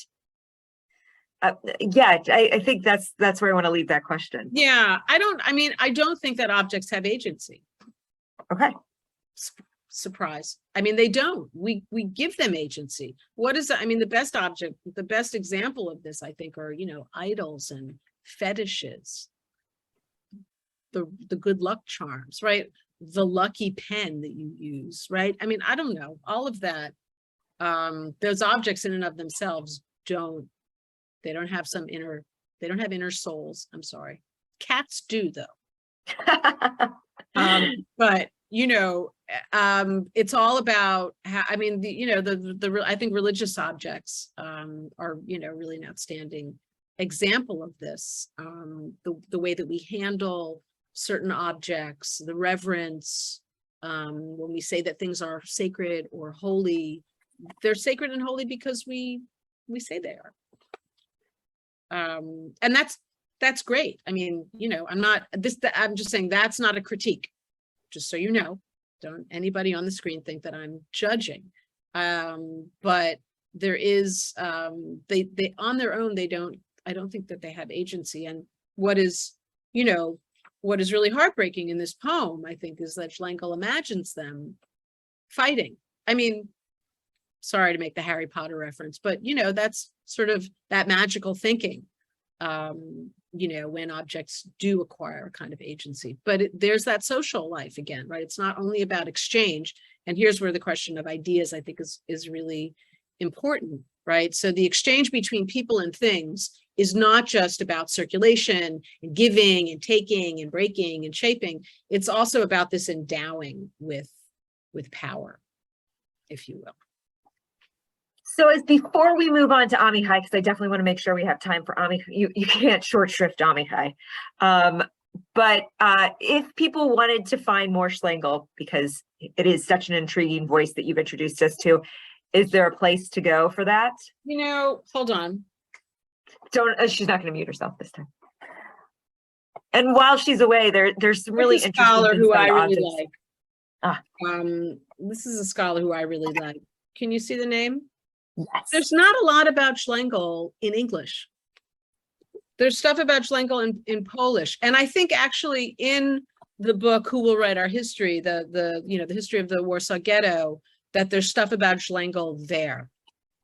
Speaker 1: Yeah, I think that's where I want to leave that question.
Speaker 2: Yeah, I don't think that objects have agency.
Speaker 1: Okay.
Speaker 2: Surprise. I mean, they don't. We give them agency. What is that? I mean, the best example of this, I think, are, idols and fetishes, the good luck charms, right? The lucky pen that you use, right? I mean, I don't know, all of that. Those objects in and of themselves don't have inner souls. I'm sorry. Cats do, though. But it's all about how, I mean, I think religious objects are, really an outstanding example of this. The way that we handle certain objects, the reverence, when we say that things are sacred or holy, they're sacred and holy because we say they are. And that's great. I mean, I'm just saying that's not a critique, just so you know. Don't anybody on the screen think that I'm judging. But there is, they on their own, I don't think that they have agency. And what is really heartbreaking in this poem, I think, is that Schlegel imagines them fighting. I mean, sorry to make the Harry Potter reference, but that's sort of that magical thinking, when objects do acquire a kind of agency. But there's that social life again, right? It's not only about exchange. And here's where the question of ideas, I think, is really important, right? So the exchange between people and things is not just about circulation and giving and taking and breaking and shaping. It's also about this endowing with power, if you will.
Speaker 1: So before we move on to Amichai, because I definitely want to make sure we have time for Amichai, you can't short shrift Amichai. But if people wanted to find more Schlegel, because it is such an intriguing voice that you've introduced us to, is there a place to go for that?
Speaker 2: Hold on.
Speaker 1: She's not going to mute herself this time. And while she's away, there's some really interesting
Speaker 2: scholar who I really
Speaker 1: objects.
Speaker 2: like. This is a scholar who I really like. Can you see the name?
Speaker 1: Yes.
Speaker 2: There's not a lot about Schlegel in English. There's stuff about Schlegel in Polish. And I think actually in the book, Who Will Write Our History, the history of the Warsaw Ghetto, that there's stuff about Schlegel there.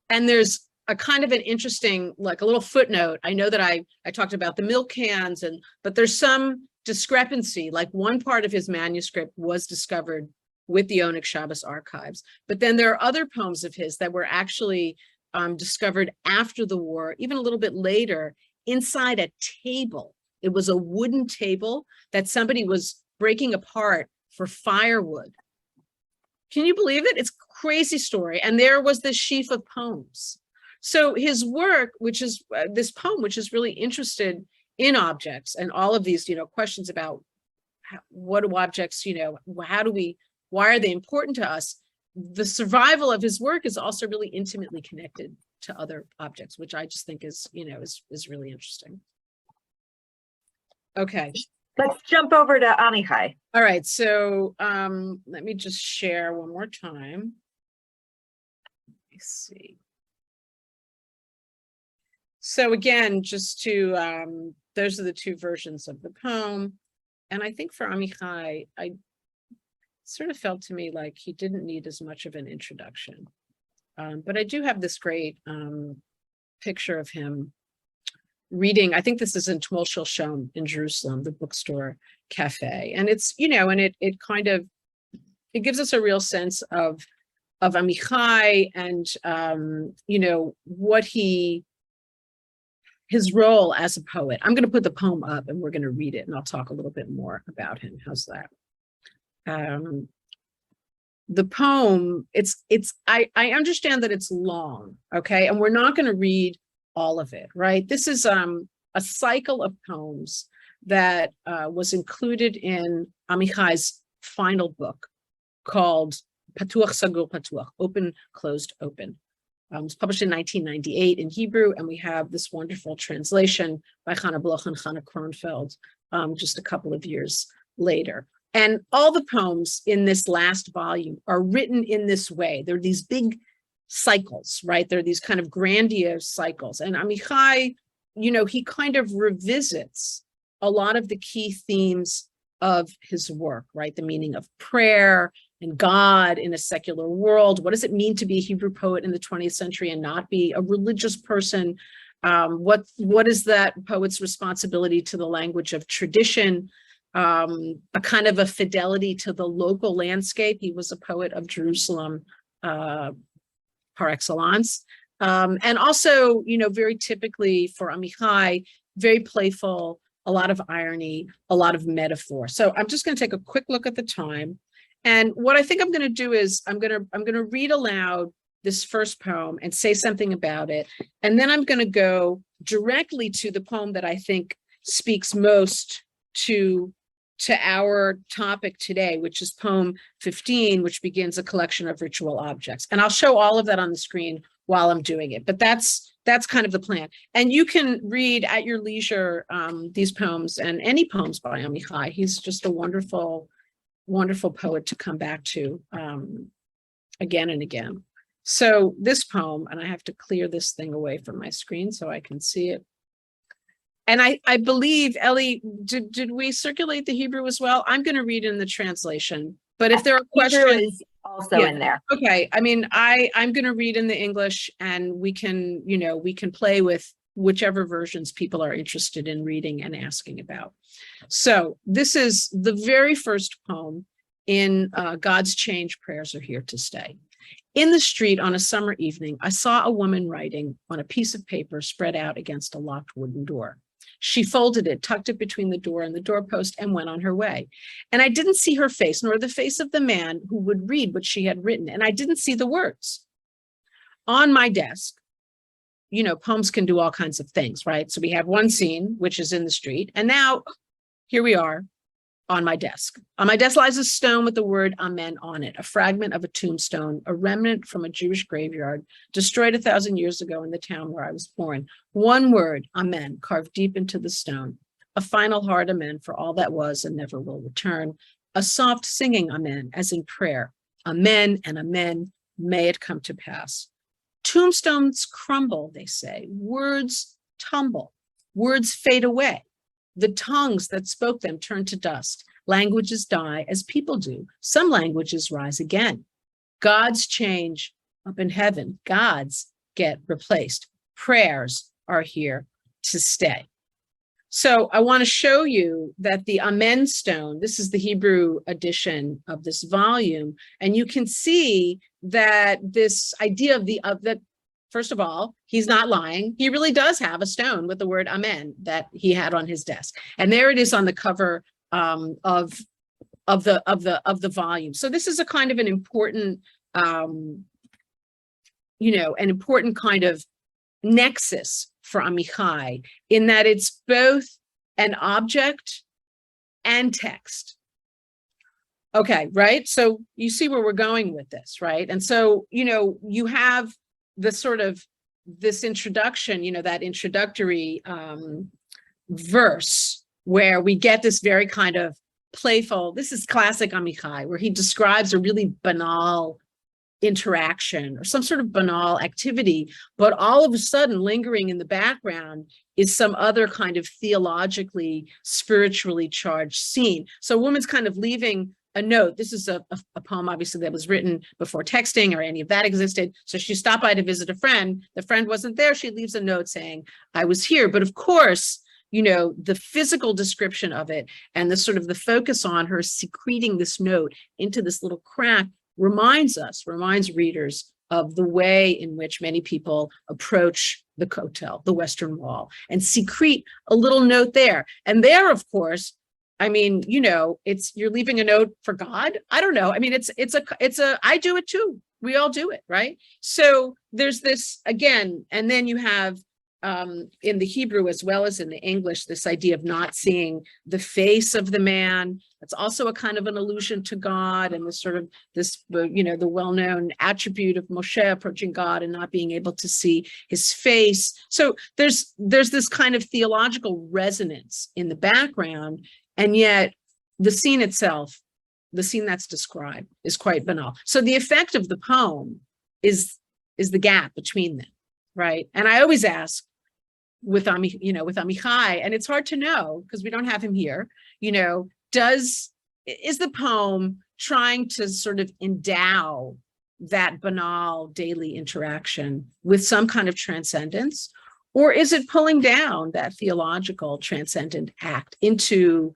Speaker 2: And there's a kind of an interesting, like a little footnote. I know that I talked about the milk cans, but there's some discrepancy. Like one part of his manuscript was discovered with the Onyx Shabbos archives. But then there are other poems of his that were actually discovered after the war, even a little bit later, inside a table. It was a wooden table that somebody was breaking apart for firewood. Can you believe it? It's a crazy story. And there was this sheaf of poems. So his work, which is this poem, which is really interested in objects and all of these, questions about what do objects, why are they important to us? The survival of his work is also really intimately connected to other objects, which I just think is really interesting. Okay.
Speaker 1: Let's jump over to Amichai.
Speaker 2: All right. So let me just share one more time. Let me see. So again, just to, those are the two versions of the poem. And I think for Amichai, I sort of felt to me like he didn't need as much of an introduction. But I do have this great picture of him reading. I think this is in Tmol Shel Shom in Jerusalem, the bookstore cafe. And it's, and it kind of, it gives us a real sense of Amichai and, what his role as a poet. I'm going to put the poem up and we're going to read it and I'll talk a little bit more about him. How's that? The poem, I understand that it's long, okay? And we're not going to read all of it, right? This is a cycle of poems that was included in Amichai's final book called Patuach Sagur Patuach, Open, Closed, Open. It was published in 1998 in Hebrew, and we have this wonderful translation by Chana Bloch and Chana Kronfeld just a couple of years later. And all the poems in this last volume are written in this way. They're these big cycles, right? They're these kind of grandiose cycles. And Amichai he kind of revisits a lot of the key themes of his work, right? The meaning of prayer and God in a secular world. What does it mean to be a Hebrew poet in the 20th century and not be a religious person? What is that poet's responsibility to the language of tradition? A kind of a fidelity to the local landscape. He was a poet of Jerusalem par excellence. And also, very typically for Amichai, very playful, a lot of irony, a lot of metaphor. So I'm just going to take a quick look at the time. And what I think I'm going to do is I'm going to read aloud this first poem and say something about it. And then I'm going to go directly to the poem that I think speaks most to our topic today, which is poem 15, which begins a collection of ritual objects. And I'll show all of that on the screen while I'm doing it, but that's kind of the plan. And you can read at your leisure these poems and any poems by Amichai. He's just a wonderful, wonderful poet to come back to again and again. So this poem, and I have to clear this thing away from my screen so I can see it. And I believe, Ellie, did we circulate the Hebrew as well? I'm going to read in the translation, but if there are questions,
Speaker 1: Hebrew is also in there.
Speaker 2: Okay. I mean, I'm going to read in the English, and we can play with whichever versions people are interested in reading and asking about. So this is the very first poem in God's Change, Prayers Are Here to Stay. In the street on a summer evening, I saw a woman writing on a piece of paper spread out against a locked wooden door. She folded it, tucked it between the door and the doorpost, and went on her way. And I didn't see her face, nor the face of the man who would read what she had written. And I didn't see the words. On my desk, poems can do all kinds of things, right? So we have one scene, which is in the street. And now here we are on my desk. On my desk lies a stone with the word Amen on it, a fragment of a tombstone, a remnant from a Jewish graveyard, destroyed 1,000 years ago in the town where I was born. One word, Amen, carved deep into the stone, a final hard Amen for all that was and never will return, a soft singing Amen, as in prayer. Amen and Amen, may it come to pass. Tombstones crumble, they say. Words tumble. Words fade away. The tongues that spoke them turn to dust. Languages die as people do. Some languages rise again. Gods change up in heaven. Gods get replaced. Prayers are here to stay. So I want to show you that the Amen stone, this is the Hebrew edition of this volume, and you can see that this idea of that. First of all, he's not lying. He really does have a stone with the word Amen that he had on his desk. And there it is on the cover of the volume. So this is a kind of an important, an important kind of nexus for Amichai, in that it's both an object and text. Okay, right? So you see where we're going with this, right? And so, you have the sort of this introduction, that introductory verse where we get this very kind of playful, this is classic Amichai, where he describes a really banal interaction or some sort of banal activity, but all of a sudden lingering in the background is some other kind of theologically, spiritually charged scene. So a woman's kind of leaving a note. This is a poem, obviously, that was written before texting or any of that existed. So she stopped by to visit a friend. The friend wasn't there. She leaves a note saying, I was here. But of course, the physical description of it and the sort of the focus on her secreting this note into this little crack reminds readers of the way in which many people approach the Kotel, the Western Wall, and secrete a little note there. And there, of course, I mean, you're leaving a note for God. I don't know. I mean, I do it too. We all do it, right? So there's this again, and then you have in the Hebrew as well as in the English, this idea of not seeing the face of the man. That's also a kind of an allusion to God and the well-known attribute of Moshe approaching God and not being able to see his face. So there's this kind of theological resonance in the background, and yet the scene itself, the scene that's described, is quite banal. So the effect of the poem is the gap between them, right? And I always ask, with Amichai, and it's hard to know because we don't have him here. Is the poem trying to sort of endow that banal daily interaction with some kind of transcendence, or is it pulling down that theological transcendent act into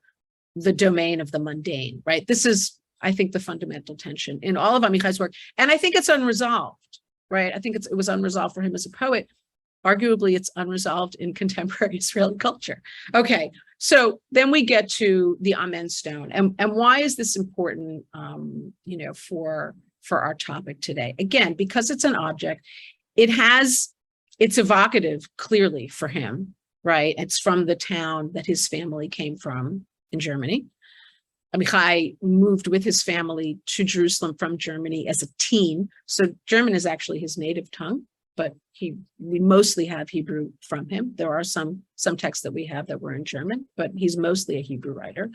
Speaker 2: the domain of the mundane, right? This is, I think, the fundamental tension in all of Amichai's work. And I think it's unresolved, right? I think it was unresolved for him as a poet. Arguably, it's unresolved in contemporary Israeli culture. Okay, so then we get to the Amen Stone. And why is this important, for our topic today? Again, because it's an object, it's evocative, clearly, for him, right? It's from the town that his family came from in Germany. Amichai moved with his family to Jerusalem from Germany as a teen. So German is actually his native tongue, but we mostly have Hebrew from him. There are some texts that we have that were in German, but he's mostly a Hebrew writer.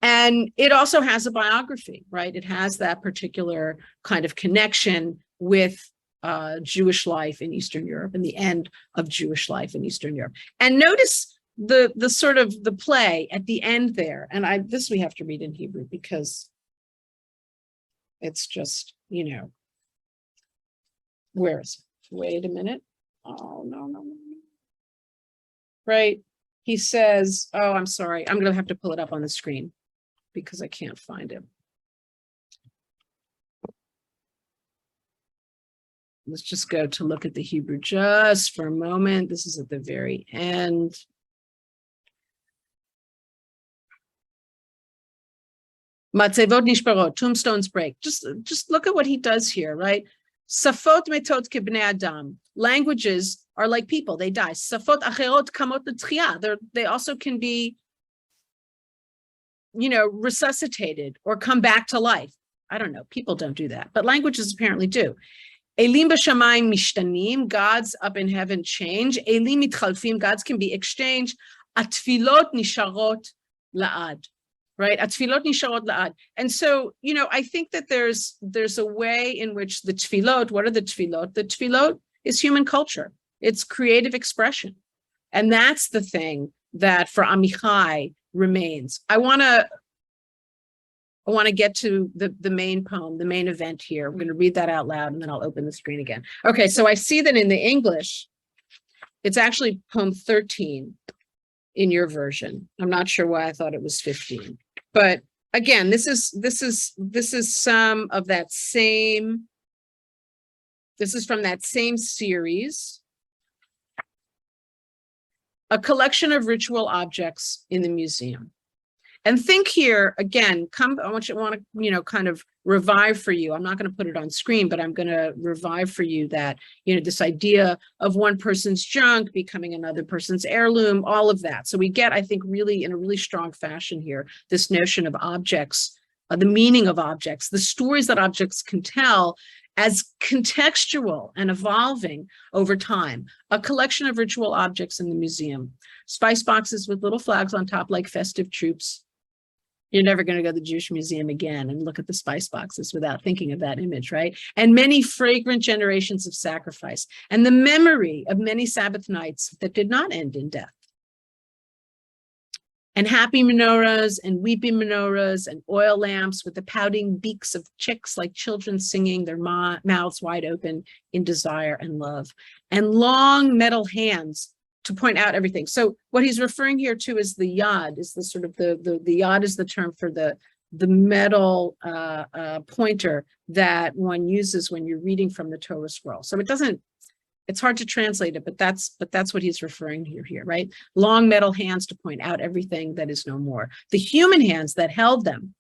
Speaker 2: And it also has a biography, right? It has that particular kind of connection with Jewish life in Eastern Europe and the end of Jewish life in Eastern Europe. And notice the sort of the play at the end there. And this we have to read in Hebrew because it's just, where is it? Wait a minute. Oh, no. Right. He says, oh, I'm sorry. I'm going to have to pull it up on the screen because I can't find it. Let's just go to look at the Hebrew just for a moment. This is at the very end. Matzevot nishbarot, tombstones break. Just look at what he does here, right? Safot metot kebnei adam. Languages are like people; they die. Safot acherot kamot l'tchiyah. They also can be, resuscitated or come back to life. I don't know. People don't do that, but languages apparently do. Elim b'shamayim mishtanim. Gods up in heaven change. Elim mitchalfim. Gods can be exchanged. Atfilot nisharot la'ad. Right, atfilot nisharot la'ad. And so, I think that there's a way in which the tfilot, what are the tfilot? The tfilot is human culture. It's creative expression. And that's the thing that for Amichai remains. I want to get to the main poem, the main event here. I'm going to read that out loud and then I'll open the screen again. Okay, so I see that in the English, it's actually poem 13 in your version. I'm not sure why I thought it was 15. But again, this is some of that same. This is from that same series, a collection of ritual objects in the museum. And think here again. I want to kind of revive for you. I'm not going to put it on screen, but I'm going to revive for you that this idea of one person's junk becoming another person's heirloom, all of that. So we get, I think, really in a really strong fashion here, this notion of objects, the meaning of objects, the stories that objects can tell as contextual and evolving over time. A collection of ritual objects in the museum, spice boxes with little flags on top like festive troops. You're never going to go to the Jewish Museum again and look at the spice boxes without thinking of that image, right? And many fragrant generations of sacrifice and the memory of many Sabbath nights that did not end in death. And happy menorahs and weeping menorahs and oil lamps with the pouting beaks of chicks like children singing, their mouths wide open in desire and love. And long metal hands to point out everything. So what he's referring here to is the yad, is the sort of the yad is the term for the metal pointer that one uses when you're reading from the Torah scroll. So it's hard to translate it, but that's what he's referring to here, right? Long metal hands to point out everything that is no more. The human hands that held them.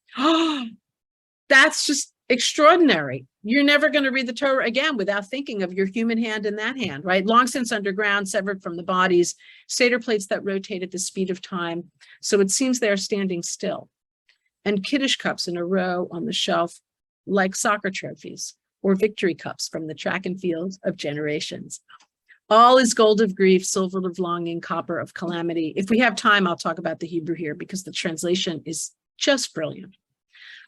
Speaker 2: That's just extraordinary. You're never going to read the Torah again without thinking of your human hand in that hand, right? Long since underground, severed from the bodies, Seder plates that rotate at the speed of time. So it seems they are standing still. And Kiddush cups in a row on the shelf like soccer trophies or victory cups from the track and field of generations. All is gold of grief, silver of longing, copper of calamity. If we have time, I'll talk about the Hebrew here because the translation is just brilliant.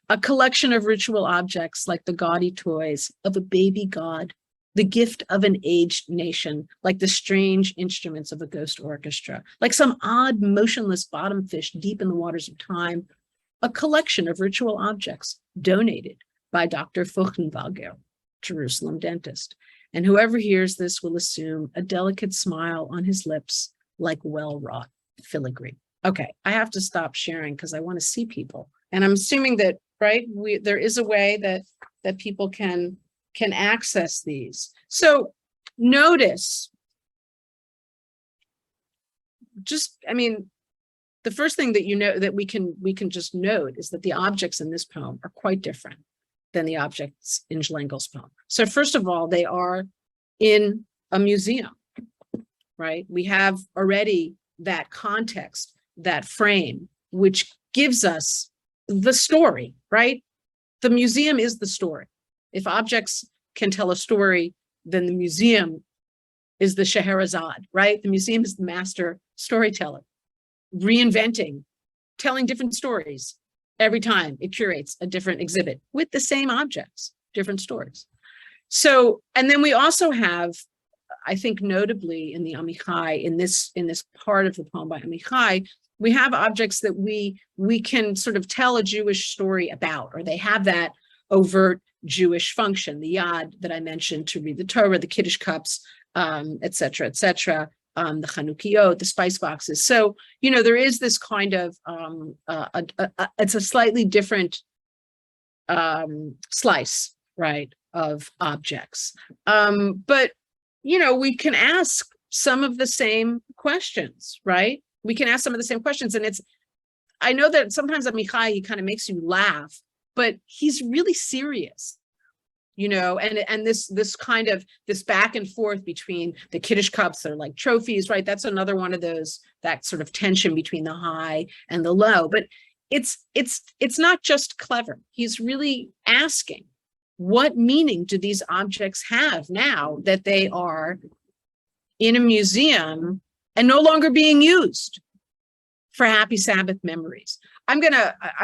Speaker 2: A collection of ritual objects like the gaudy toys of a baby god the gift of an aged nation, like the strange instruments of a ghost orchestra, like some odd motionless bottom fish deep in the waters of time, a collection of ritual objects donated by Dr. Fuchtenwagel, Jerusalem dentist. And whoever hears this will assume a delicate smile on his lips like well-wrought filigree. Okay, I have to stop sharing because I want to see people. And I'm assuming that, right, there is a way that people can access these. So notice, the first thing that you know that we can just note is that the objects in this poem are quite different than the objects in Schlengel's poem. So first of all, they are in a museum, right? We have already that context, that frame, which gives us the story, right? The museum is the story. If objects can tell a story, then the museum is the Scheherazade, right? The museum is the master storyteller, reinventing, telling different stories every time it curates a different exhibit with the same objects, different stories. So, and then we also have, I think notably in the Amichai, in this part of the poem by Amichai, we have objects that we can sort of tell a Jewish story about, or they have that overt Jewish function, the yad that I mentioned to read the Torah, the Kiddush cups, et cetera, the Chanukiot, the spice boxes. So, there is this kind of, it's a slightly different slice, right, of objects. But, we can ask some of the same questions, right? We can ask some of the same questions. And I know that sometimes Amichai, he kind of makes you laugh, but he's really serious, and this kind of this back and forth between the Kiddush cups that are like trophies, right? That's another one of those, that sort of tension between the high and the low. But it's not just clever. He's really asking, what meaning do these objects have now that they are in a museum and no longer being used for happy Sabbath memories? I'm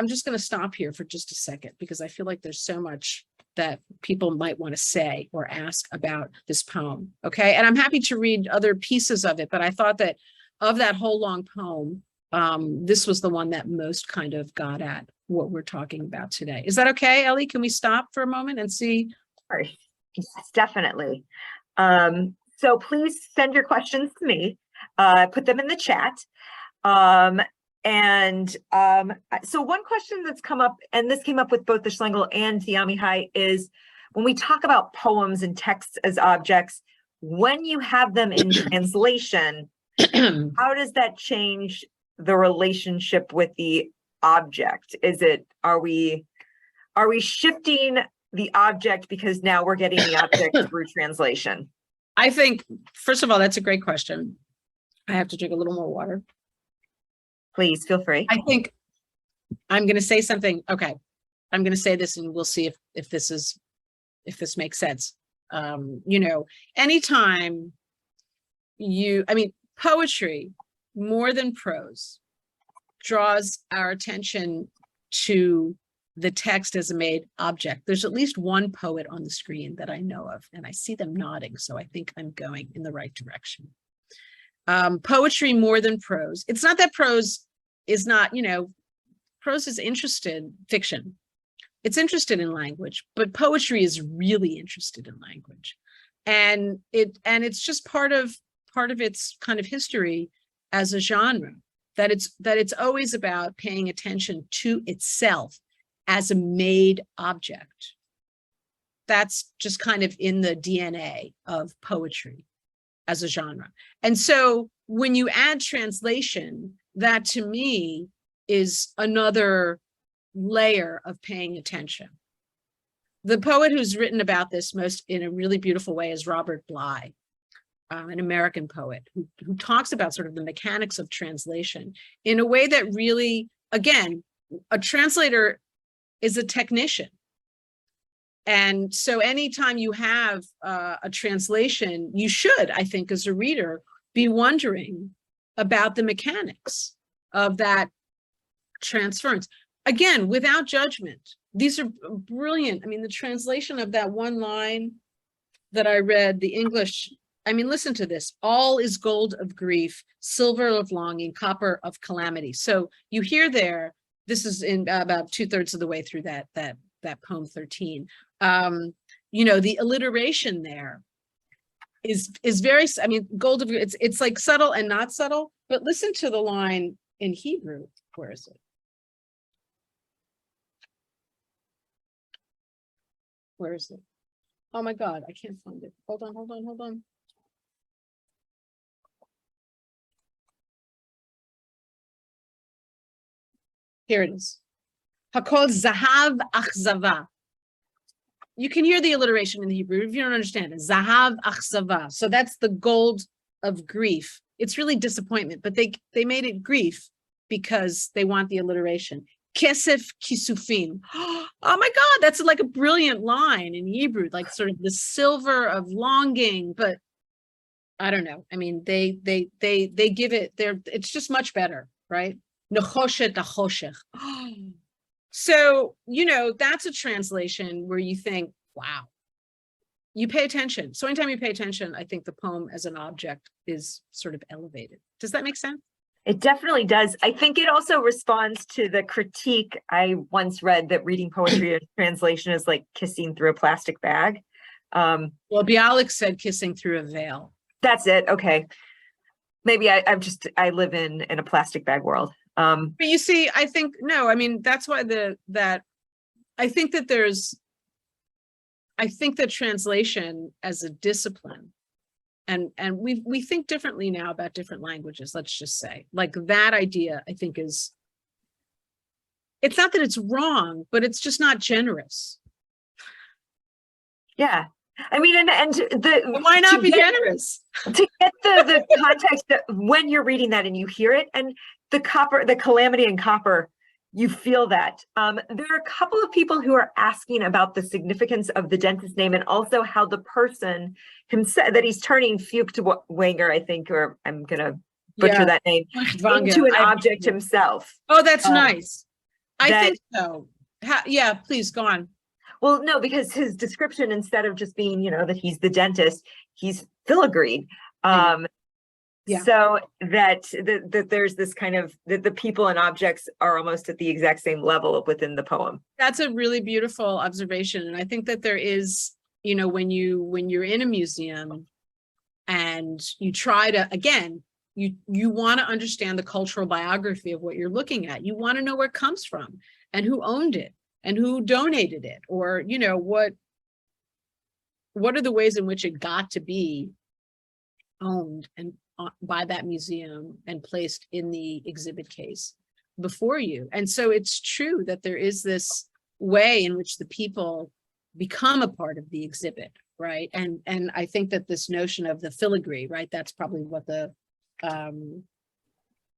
Speaker 2: just gonna stop here for just a second because I feel like there's so much that people might want to say or ask about this poem, okay? And I'm happy to read other pieces of it, but I thought that of that whole long poem, this was the one that most kind of got at what we're talking about today. Is that okay, Ellie? Can we stop for a moment and see?
Speaker 1: Sorry. Yes, definitely. So please send your questions to me. Put them in the chat. So one question that's come up, and this came up with both the Schlengel and the Amichai, is when we talk about poems and texts as objects, when you have them in translation, how does that change the relationship with the object? Are we shifting the object because now we're getting the object through translation?
Speaker 2: I think, first of all, that's a great question. I have to drink a little more water.
Speaker 1: Please feel free.
Speaker 2: I think I'm going to say something. Okay, I'm going to say this, and we'll see if this makes sense. Anytime poetry more than prose draws our attention to the text as a made object. There's at least one poet on the screen that I know of, and I see them nodding, so I think I'm going in the right direction. Poetry more than prose. It's not that prose is not, prose is interested, fiction. It's interested in language, but poetry is really interested in language. And it's just part of its kind of history as a genre, that it's always about paying attention to itself as a made object. That's just kind of in the DNA of poetry as a genre. And so when you add translation, that to me is another layer of paying attention. The poet who's written about this most in a really beautiful way is Robert Bly, an American poet who talks about sort of the mechanics of translation in a way that really, again, a translator is a technician. And so anytime you have a translation, you should, I think, as a reader, be wondering about the mechanics of that transference. Again, without judgment. These are brilliant. I mean, the translation of that one line that I read, the English, I mean, listen to this. All is gold of grief, silver of longing, copper of calamity. So you hear there, this is in about 2/3 of the way through that poem 13. You know, the alliteration there is very, I mean, gold of, it's like subtle and not subtle, but listen to the line in Hebrew. Where is it? Where is it? Oh my God, I can't find it. Hold on. Here it is. Hakol zahav achzava. You can hear the alliteration in the Hebrew if you don't understand it. Zahav achzava. So that's the gold of grief. It's really disappointment, but they made it grief because they want the alliteration. Kesef kisufim. Oh my God, that's like a brilliant line in Hebrew, like sort of the silver of longing. But I don't know. I mean, they give it there. It's just much better, right? Nechoshet achoshech. So, you know, that's a translation where you think, wow, you pay attention. So anytime you pay attention, I think the poem as an object is sort of elevated. Does that make sense?
Speaker 1: It definitely does. I think it also responds to the critique I once read that reading poetry in translation is like kissing through a plastic bag.
Speaker 2: Well, Bialik said kissing through a veil.
Speaker 1: That's it. Okay. Maybe I live in a plastic bag world.
Speaker 2: But you see, I think, no, I mean, that's why I think that translation as a discipline, and we think differently now about different languages, let's just say, like that idea, I think it's not that it's wrong, but it's just not generous.
Speaker 1: Yeah. I mean,
Speaker 2: why not be generous?
Speaker 1: To get the context that when you're reading that and you hear it, and the calamity and copper, you feel that. There are a couple of people who are asking about the significance of the dentist name and also how the person himself, that he's turning Feuchtwanger, I think, or I'm going to butcher that name, into an object himself.
Speaker 2: Oh, that's nice. I think so. Yeah, please go on.
Speaker 1: Well, no, because his description, instead of just being, you know, that he's the dentist, he's filigreed. So that there's this kind of, that the people and objects are almost at the exact same level within the poem.
Speaker 2: That's a really beautiful observation. And I think that there is, you know, when you're in a museum and you try to, again, you want to understand the cultural biography of what you're looking at. You want to know where it comes from and who owned it and who donated it, or, you know, what are the ways in which it got to be owned and by that museum and placed in the exhibit case before you. And so it's true that there is this way in which the people become a part of the exhibit, right? And I think that this notion of the filigree, right? That's probably what the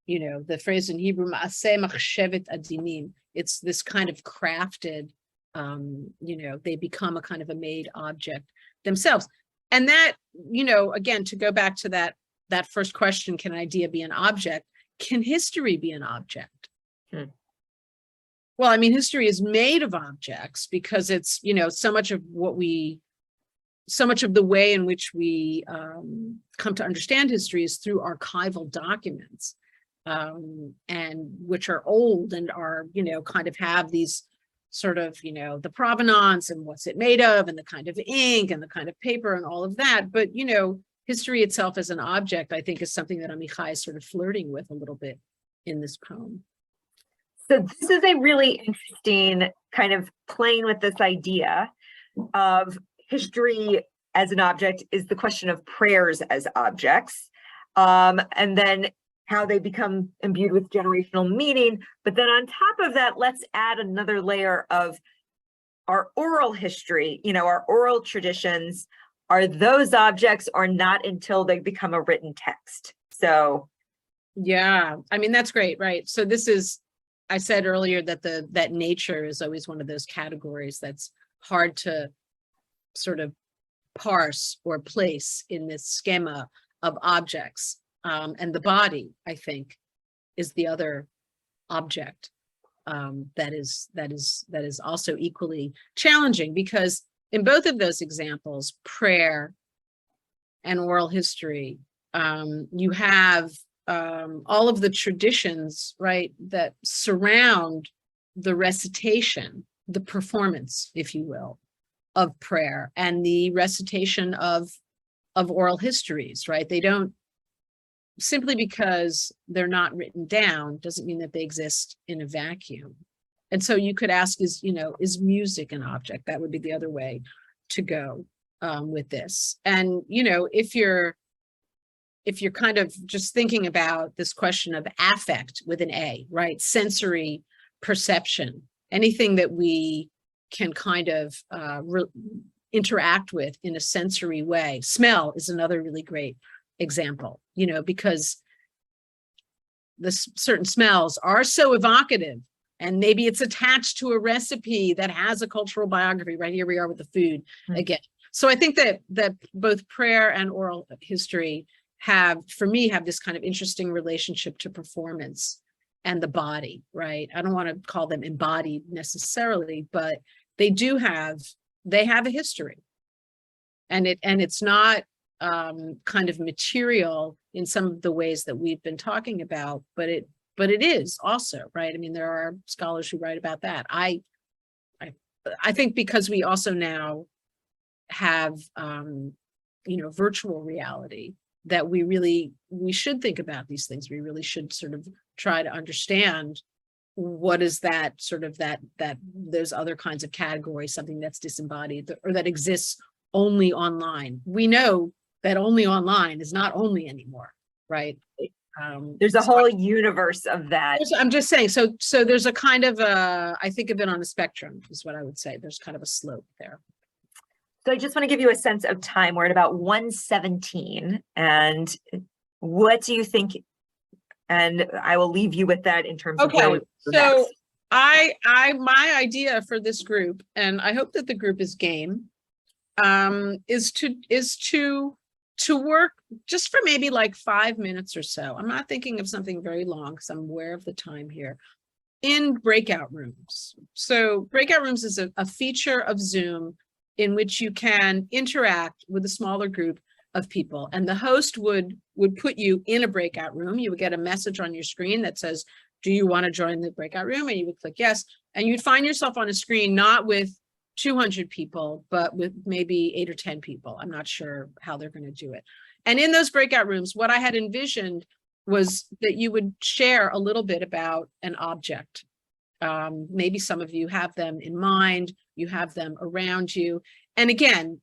Speaker 2: you know, the phrase in Hebrew, ma'aseh machshevet adinim. It's this kind of crafted, you know, they become a kind of a made object themselves. And that, you know, again, to go back to that first question, can an idea be an object? Can history be an object? Well, I mean, history is made of objects because it's, you know, so much of the way in which we come to understand history is through archival documents, and which are old and are, you know, kind of have these sort of, you know, the provenance and what's it made of and the kind of ink and the kind of paper and all of that. But, you know, history itself as an object, I think, is something that Amichai is sort of flirting with a little bit in this poem.
Speaker 1: So this is a really interesting kind of playing with this idea of history as an object is the question of prayers as objects, and then how they become imbued with generational meaning. But then on top of that, let's add another layer of our oral history, you know, our oral traditions. Are those objects or not until they become a written text? So
Speaker 2: yeah, I mean, that's great, right? So this is, I said earlier that that nature is always one of those categories that's hard to sort of parse or place in this schema of objects. And the body, I think, is the other object that is also equally challenging, because in both of those examples, prayer and oral history, you have all of the traditions, right, that surround the recitation, the performance, if you will, of prayer and the recitation of oral histories, right? They don't, simply because they're not written down doesn't mean that they exist in a vacuum. And so you could ask, is music an object? That would be the other way to go with this. And, if you're kind of just thinking about this question of affect with an A, right? Sensory perception, anything that we can kind of interact with in a sensory way. Smell is another really great example, because the certain smells are so evocative, and maybe it's attached to a recipe that has a cultural biography. Right, here we are with the food again. So I think that both prayer and oral history have this kind of interesting relationship to performance and the body, right? I don't want to call them embodied necessarily, but they have a history, and it's not kind of material in some of the ways that we've been talking about, but it is also, right? I mean, there are scholars who write about that. I think because we also now have virtual reality, that we should think about these things. We really should sort of try to understand what is that sort of that those other kinds of categories, something that's disembodied or that exists only online. We know that only online is not only anymore, right?
Speaker 1: There's a whole universe of that.
Speaker 2: I'm just saying, so there's a kind of I think of it on a spectrum, is what I would say. There's kind of a slope there.
Speaker 1: So I just want to give you a sense of time. We're at about 1:17, and what do you think? And I will leave you with that in terms of where we go
Speaker 2: so
Speaker 1: next.
Speaker 2: my idea for this group, and I hope that the group is game, is to work just for maybe like 5 minutes or so. I'm not thinking of something very long because I'm aware of the time here. In breakout rooms. So breakout rooms is a feature of Zoom in which you can interact with a smaller group of people, and the host would put you in a breakout room. You would get a message on your screen that says, do you want to join the breakout room? And you would click yes, and you'd find yourself on a screen not with 200 people, but with maybe 8 or 10 people. I'm not sure how they're going to do it. And in those breakout rooms, what I had envisioned was that you would share a little bit about an object. Maybe some of you have them in mind, you have them around you. And again,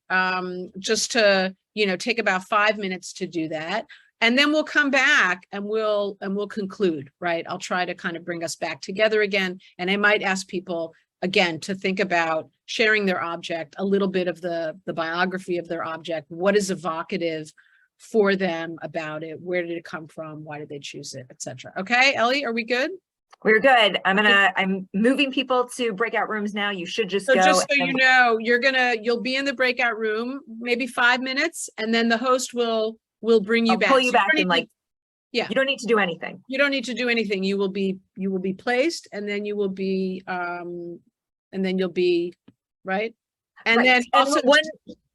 Speaker 2: just to, take about 5 minutes to do that. And then we'll come back and we'll conclude, right? I'll try to kind of bring us back together again. And I might ask people again to think about sharing their object, a little bit of the biography of their object. What is evocative for them about it? Where did it come from? Why did they choose it, etc. Okay, Ellie, are we good?
Speaker 1: We're good. I'm moving people to breakout rooms now. You should just go.
Speaker 2: Just so you know, you'll be in the breakout room, maybe 5 minutes, and then the host will bring you back.
Speaker 1: Pull you back and
Speaker 2: yeah.
Speaker 1: You don't need to do anything.
Speaker 2: You don't need to do anything. You will be placed, and then you will be you'll be right. And then also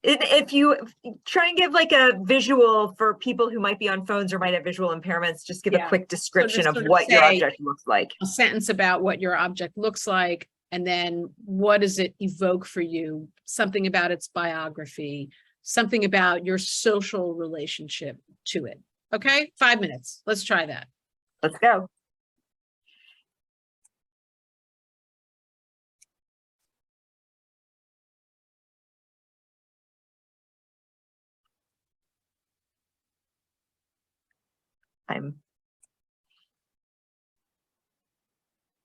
Speaker 1: if you try and give like a visual for people who might be on phones or might have visual impairments, just give a quick description of what your object looks like.
Speaker 2: A sentence about what your object looks like, and then what does it evoke for you? Something about its biography, something about your social relationship to it. Okay, 5 minutes. Let's try that.
Speaker 1: Let's go.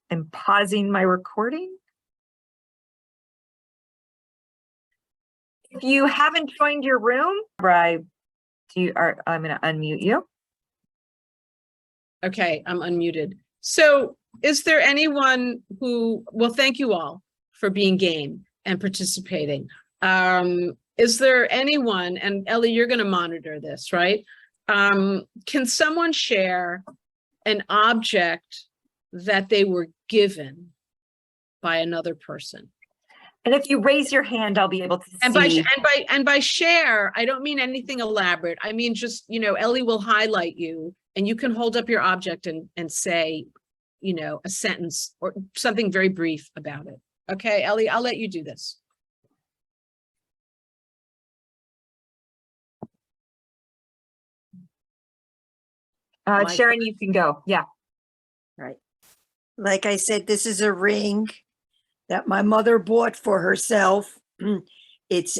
Speaker 1: I'm pausing my recording. If you haven't joined your room, I'm going to unmute you.
Speaker 2: Okay, I'm unmuted. So is there anyone well, thank you all for being game and participating. Is there anyone, and Ellie, you're going to monitor this, right? Can someone share an object that they were given by another person?
Speaker 1: And if you raise your hand, I'll be able to
Speaker 2: And
Speaker 1: see.
Speaker 2: by share, I don't mean anything elaborate. I mean, just, you know, Ellie will highlight you and you can hold up your object and say, you know, a sentence or something very brief about it. Okay, Ellie, I'll let you do this.
Speaker 1: Sharon, you can go. Yeah.
Speaker 3: Right. Like I said, this is a ring that my mother bought for herself. It's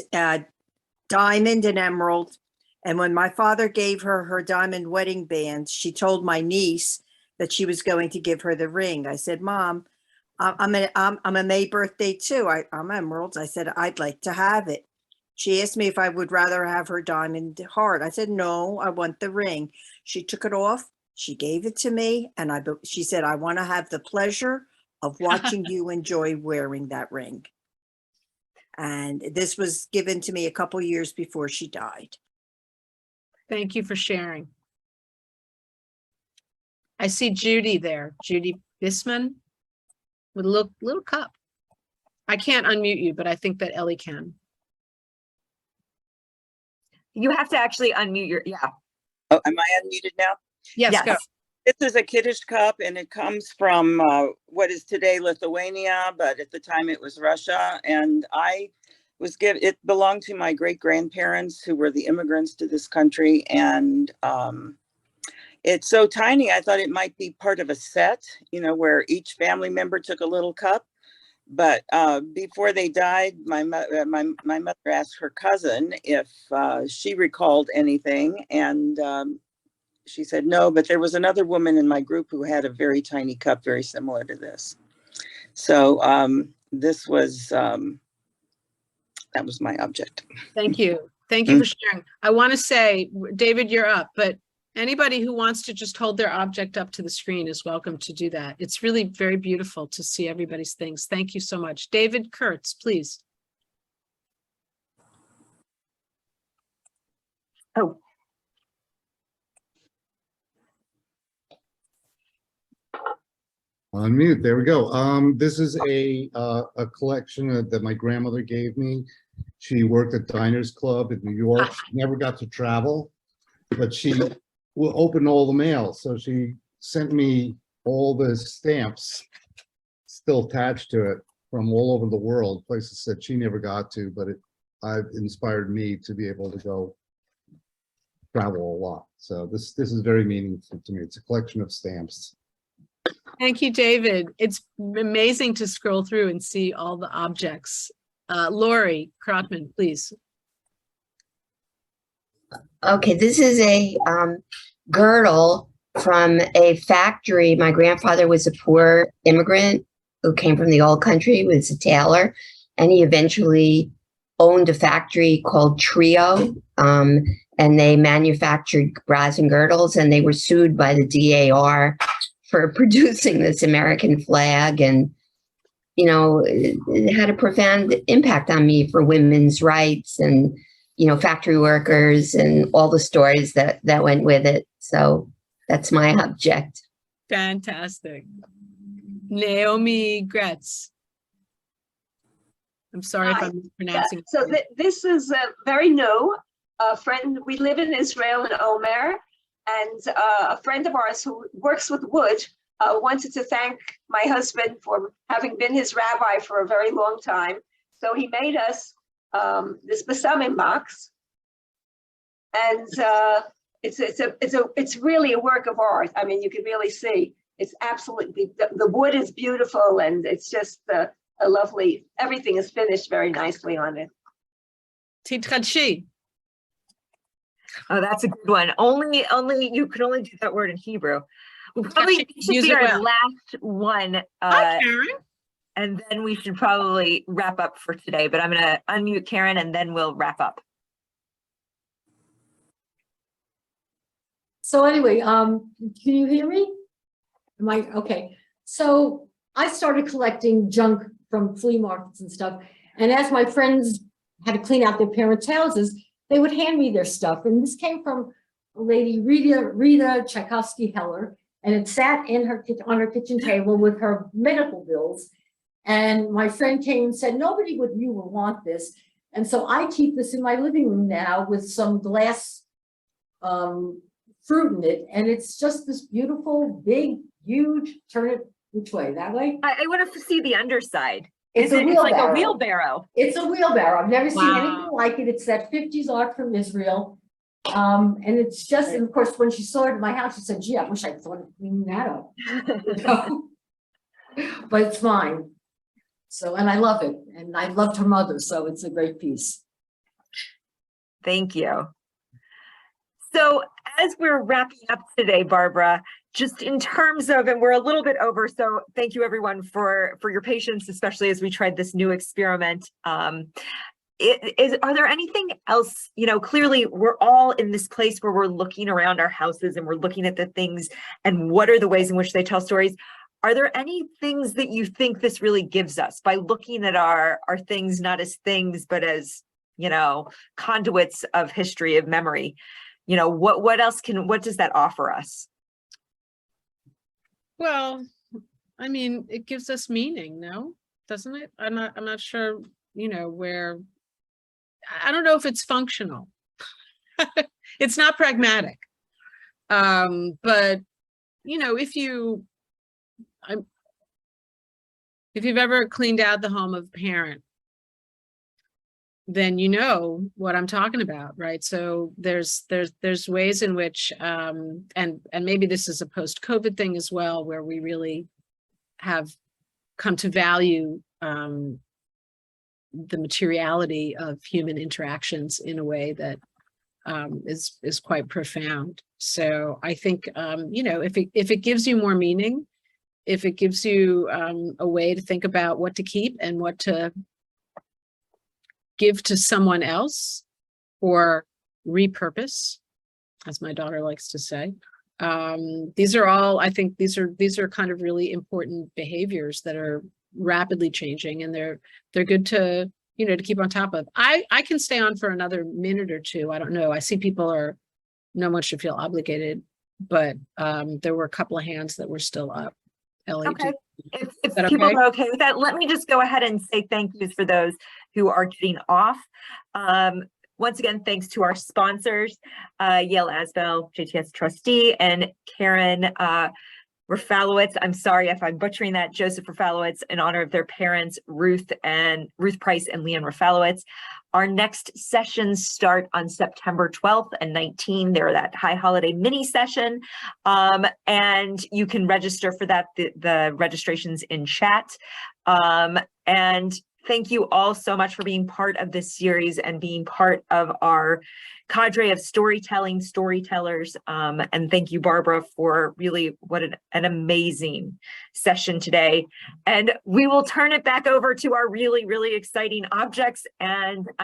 Speaker 3: diamond and emerald. And when my father gave her her diamond wedding band, she told my niece that she was going to give her the ring. I said, Mom, I'm a May birthday too. I'm emeralds. I said, I'd like to have it. She asked me if I would rather have her diamond heart. I said, no, I want the ring. She took it off. She gave it to me. And she said, I want to have the pleasure of watching you enjoy wearing that ring. And this was given to me a couple years before she died.
Speaker 2: Thank you for sharing. I see Judy there, Judy Bisman with a little cup. I can't unmute you, but I think that Ellie can.
Speaker 1: You have to actually unmute your, yeah.
Speaker 4: Oh, am I unmuted now?
Speaker 2: Yes,
Speaker 1: Yes.
Speaker 2: go.
Speaker 4: This is a Kiddush cup, and it comes from what is today Lithuania, but at the time it was Russia. And I was given, it belonged to my great-grandparents who were the immigrants to this country. And it's so tiny, I thought it might be part of a set, you know, where each family member took a little cup. But before they died, my mother asked her cousin if she recalled anything, and she said no, but there was another woman in my group who had a very tiny cup, very similar to this. So this was, that was my object.
Speaker 2: Thank you. Thank you for sharing. I want to say, David, you're up, but anybody who wants to just hold their object up to the screen is welcome to do that. It's really very beautiful to see everybody's things. Thank you so much. David Kurtz, please.
Speaker 1: Oh.
Speaker 5: Unmute, there we go. This is a collection that my grandmother gave me. She worked at Diners Club in New York. She never got to travel, but she will open all the mail. So she sent me all the stamps still attached to it from all over the world, places that she never got to, but I've inspired me to be able to go travel a lot. So this is very meaningful to me. It's a collection of stamps.
Speaker 2: Thank you, David. It's amazing to scroll through and see all the objects. Lori Krotman, please.
Speaker 6: Okay, this is a girdle from a factory. My grandfather was a poor immigrant who came from the old country, was a tailor, and he eventually owned a factory called Trio, and they manufactured bras and girdles, and they were sued by the DAR for producing this American flag. And, you know, it had a profound impact on me for women's rights and, you know, factory workers and all the stories that went with it. So that's my object.
Speaker 2: Fantastic. Naomi Gretz. I'm sorry if I'm mispronouncing.
Speaker 7: So this is very new. A friend, we live in Israel in Omer, and a friend of ours who works with wood wanted to thank my husband for having been his rabbi for a very long time. So he made us this besamim box, and it's really a work of art. I mean, you can really see it's absolutely, the wood is beautiful, and it's just a lovely, everything is finished very nicely on it.
Speaker 2: Titradshi.
Speaker 1: Oh, that's a good one. Only you could only do that word in Hebrew. Probably should
Speaker 2: use
Speaker 1: be
Speaker 2: it
Speaker 1: our
Speaker 2: well.
Speaker 1: last one.
Speaker 2: Hi, Karen.
Speaker 1: And then we should probably wrap up for today, but I'm going to unmute Karen and then we'll wrap up.
Speaker 8: So anyway, can you hear me? Am I okay? So I started collecting junk from flea markets and stuff. And as my friends had to clean out their parents' houses, they would hand me their stuff. And this came from a lady, Rita Tchaikovsky Heller, and it sat in her on her kitchen table with her medical bills. And my friend came and said, nobody but you will want this. And so I keep this in my living room now with some glass fruit in it. And it's just this beautiful, big, huge, turn it which way? That way?
Speaker 1: I want to see the underside.
Speaker 8: It's
Speaker 1: It's like a
Speaker 8: wheelbarrow.
Speaker 1: wheelbarrow.
Speaker 8: It's a wheelbarrow. I've never seen
Speaker 2: Wow.
Speaker 8: anything like it. It's that 50s art from Israel. And it's just, and of course, when she saw it in my house, she said, gee, I wish I'd thought of cleaning that up. But it's fine. So, and I love it. And I loved her mother, so it's a great piece.
Speaker 1: Thank you. So as we're wrapping up today, Barbara, just in terms of, and we're a little bit over, so thank you everyone for your patience, especially as we tried this new experiment. Are there anything else, you know, clearly we're all in this place where we're looking around our houses and we're looking at the things and what are the ways in which they tell stories. Are there any things that you think this really gives us by looking at our things, not as things, but as, you know, conduits of history, of memory? You know, what else what does that offer us?
Speaker 2: Well, I mean, it gives us meaning, no? Doesn't it? I'm not sure, you know, where, I don't know if it's functional. It's not pragmatic. But, you know, if you've ever cleaned out the home of a parent, then you know what I'm talking about, right? So there's ways in which, and maybe this is a post-COVID thing as well, where we really have come to value the materiality of human interactions in a way that is quite profound. So I think, you know, if it gives you more meaning, if it gives you a way to think about what to keep and what to give to someone else or repurpose, as my daughter likes to say. These are all, I think these are kind of really important behaviors that are rapidly changing, and they're good to, you know, to keep on top of. I can stay on for another minute or two. I don't know. I see no one should feel obligated, but there were a couple of hands that were still up. Ellie,
Speaker 1: Okay. If
Speaker 2: that
Speaker 1: people
Speaker 2: okay?
Speaker 1: are okay with that, let me just go ahead and say thank yous for those who are getting off. Once again, thanks to our sponsors, Yale Asbel, JTS trustee, and Karen Rafalowitz. I'm sorry if I'm butchering that. Joseph Rafalowitz, in honor of their parents, Ruth Price and Leanne Rafalowitz. Our next sessions start on September 12th and 19th. They're that high holiday mini session. And you can register for that, the registration's in chat. And thank you all so much for being part of this series and being part of our cadre of storytellers. And thank you, Barbara, for really what an amazing session today. And we will turn it back over to our really, really exciting objects. And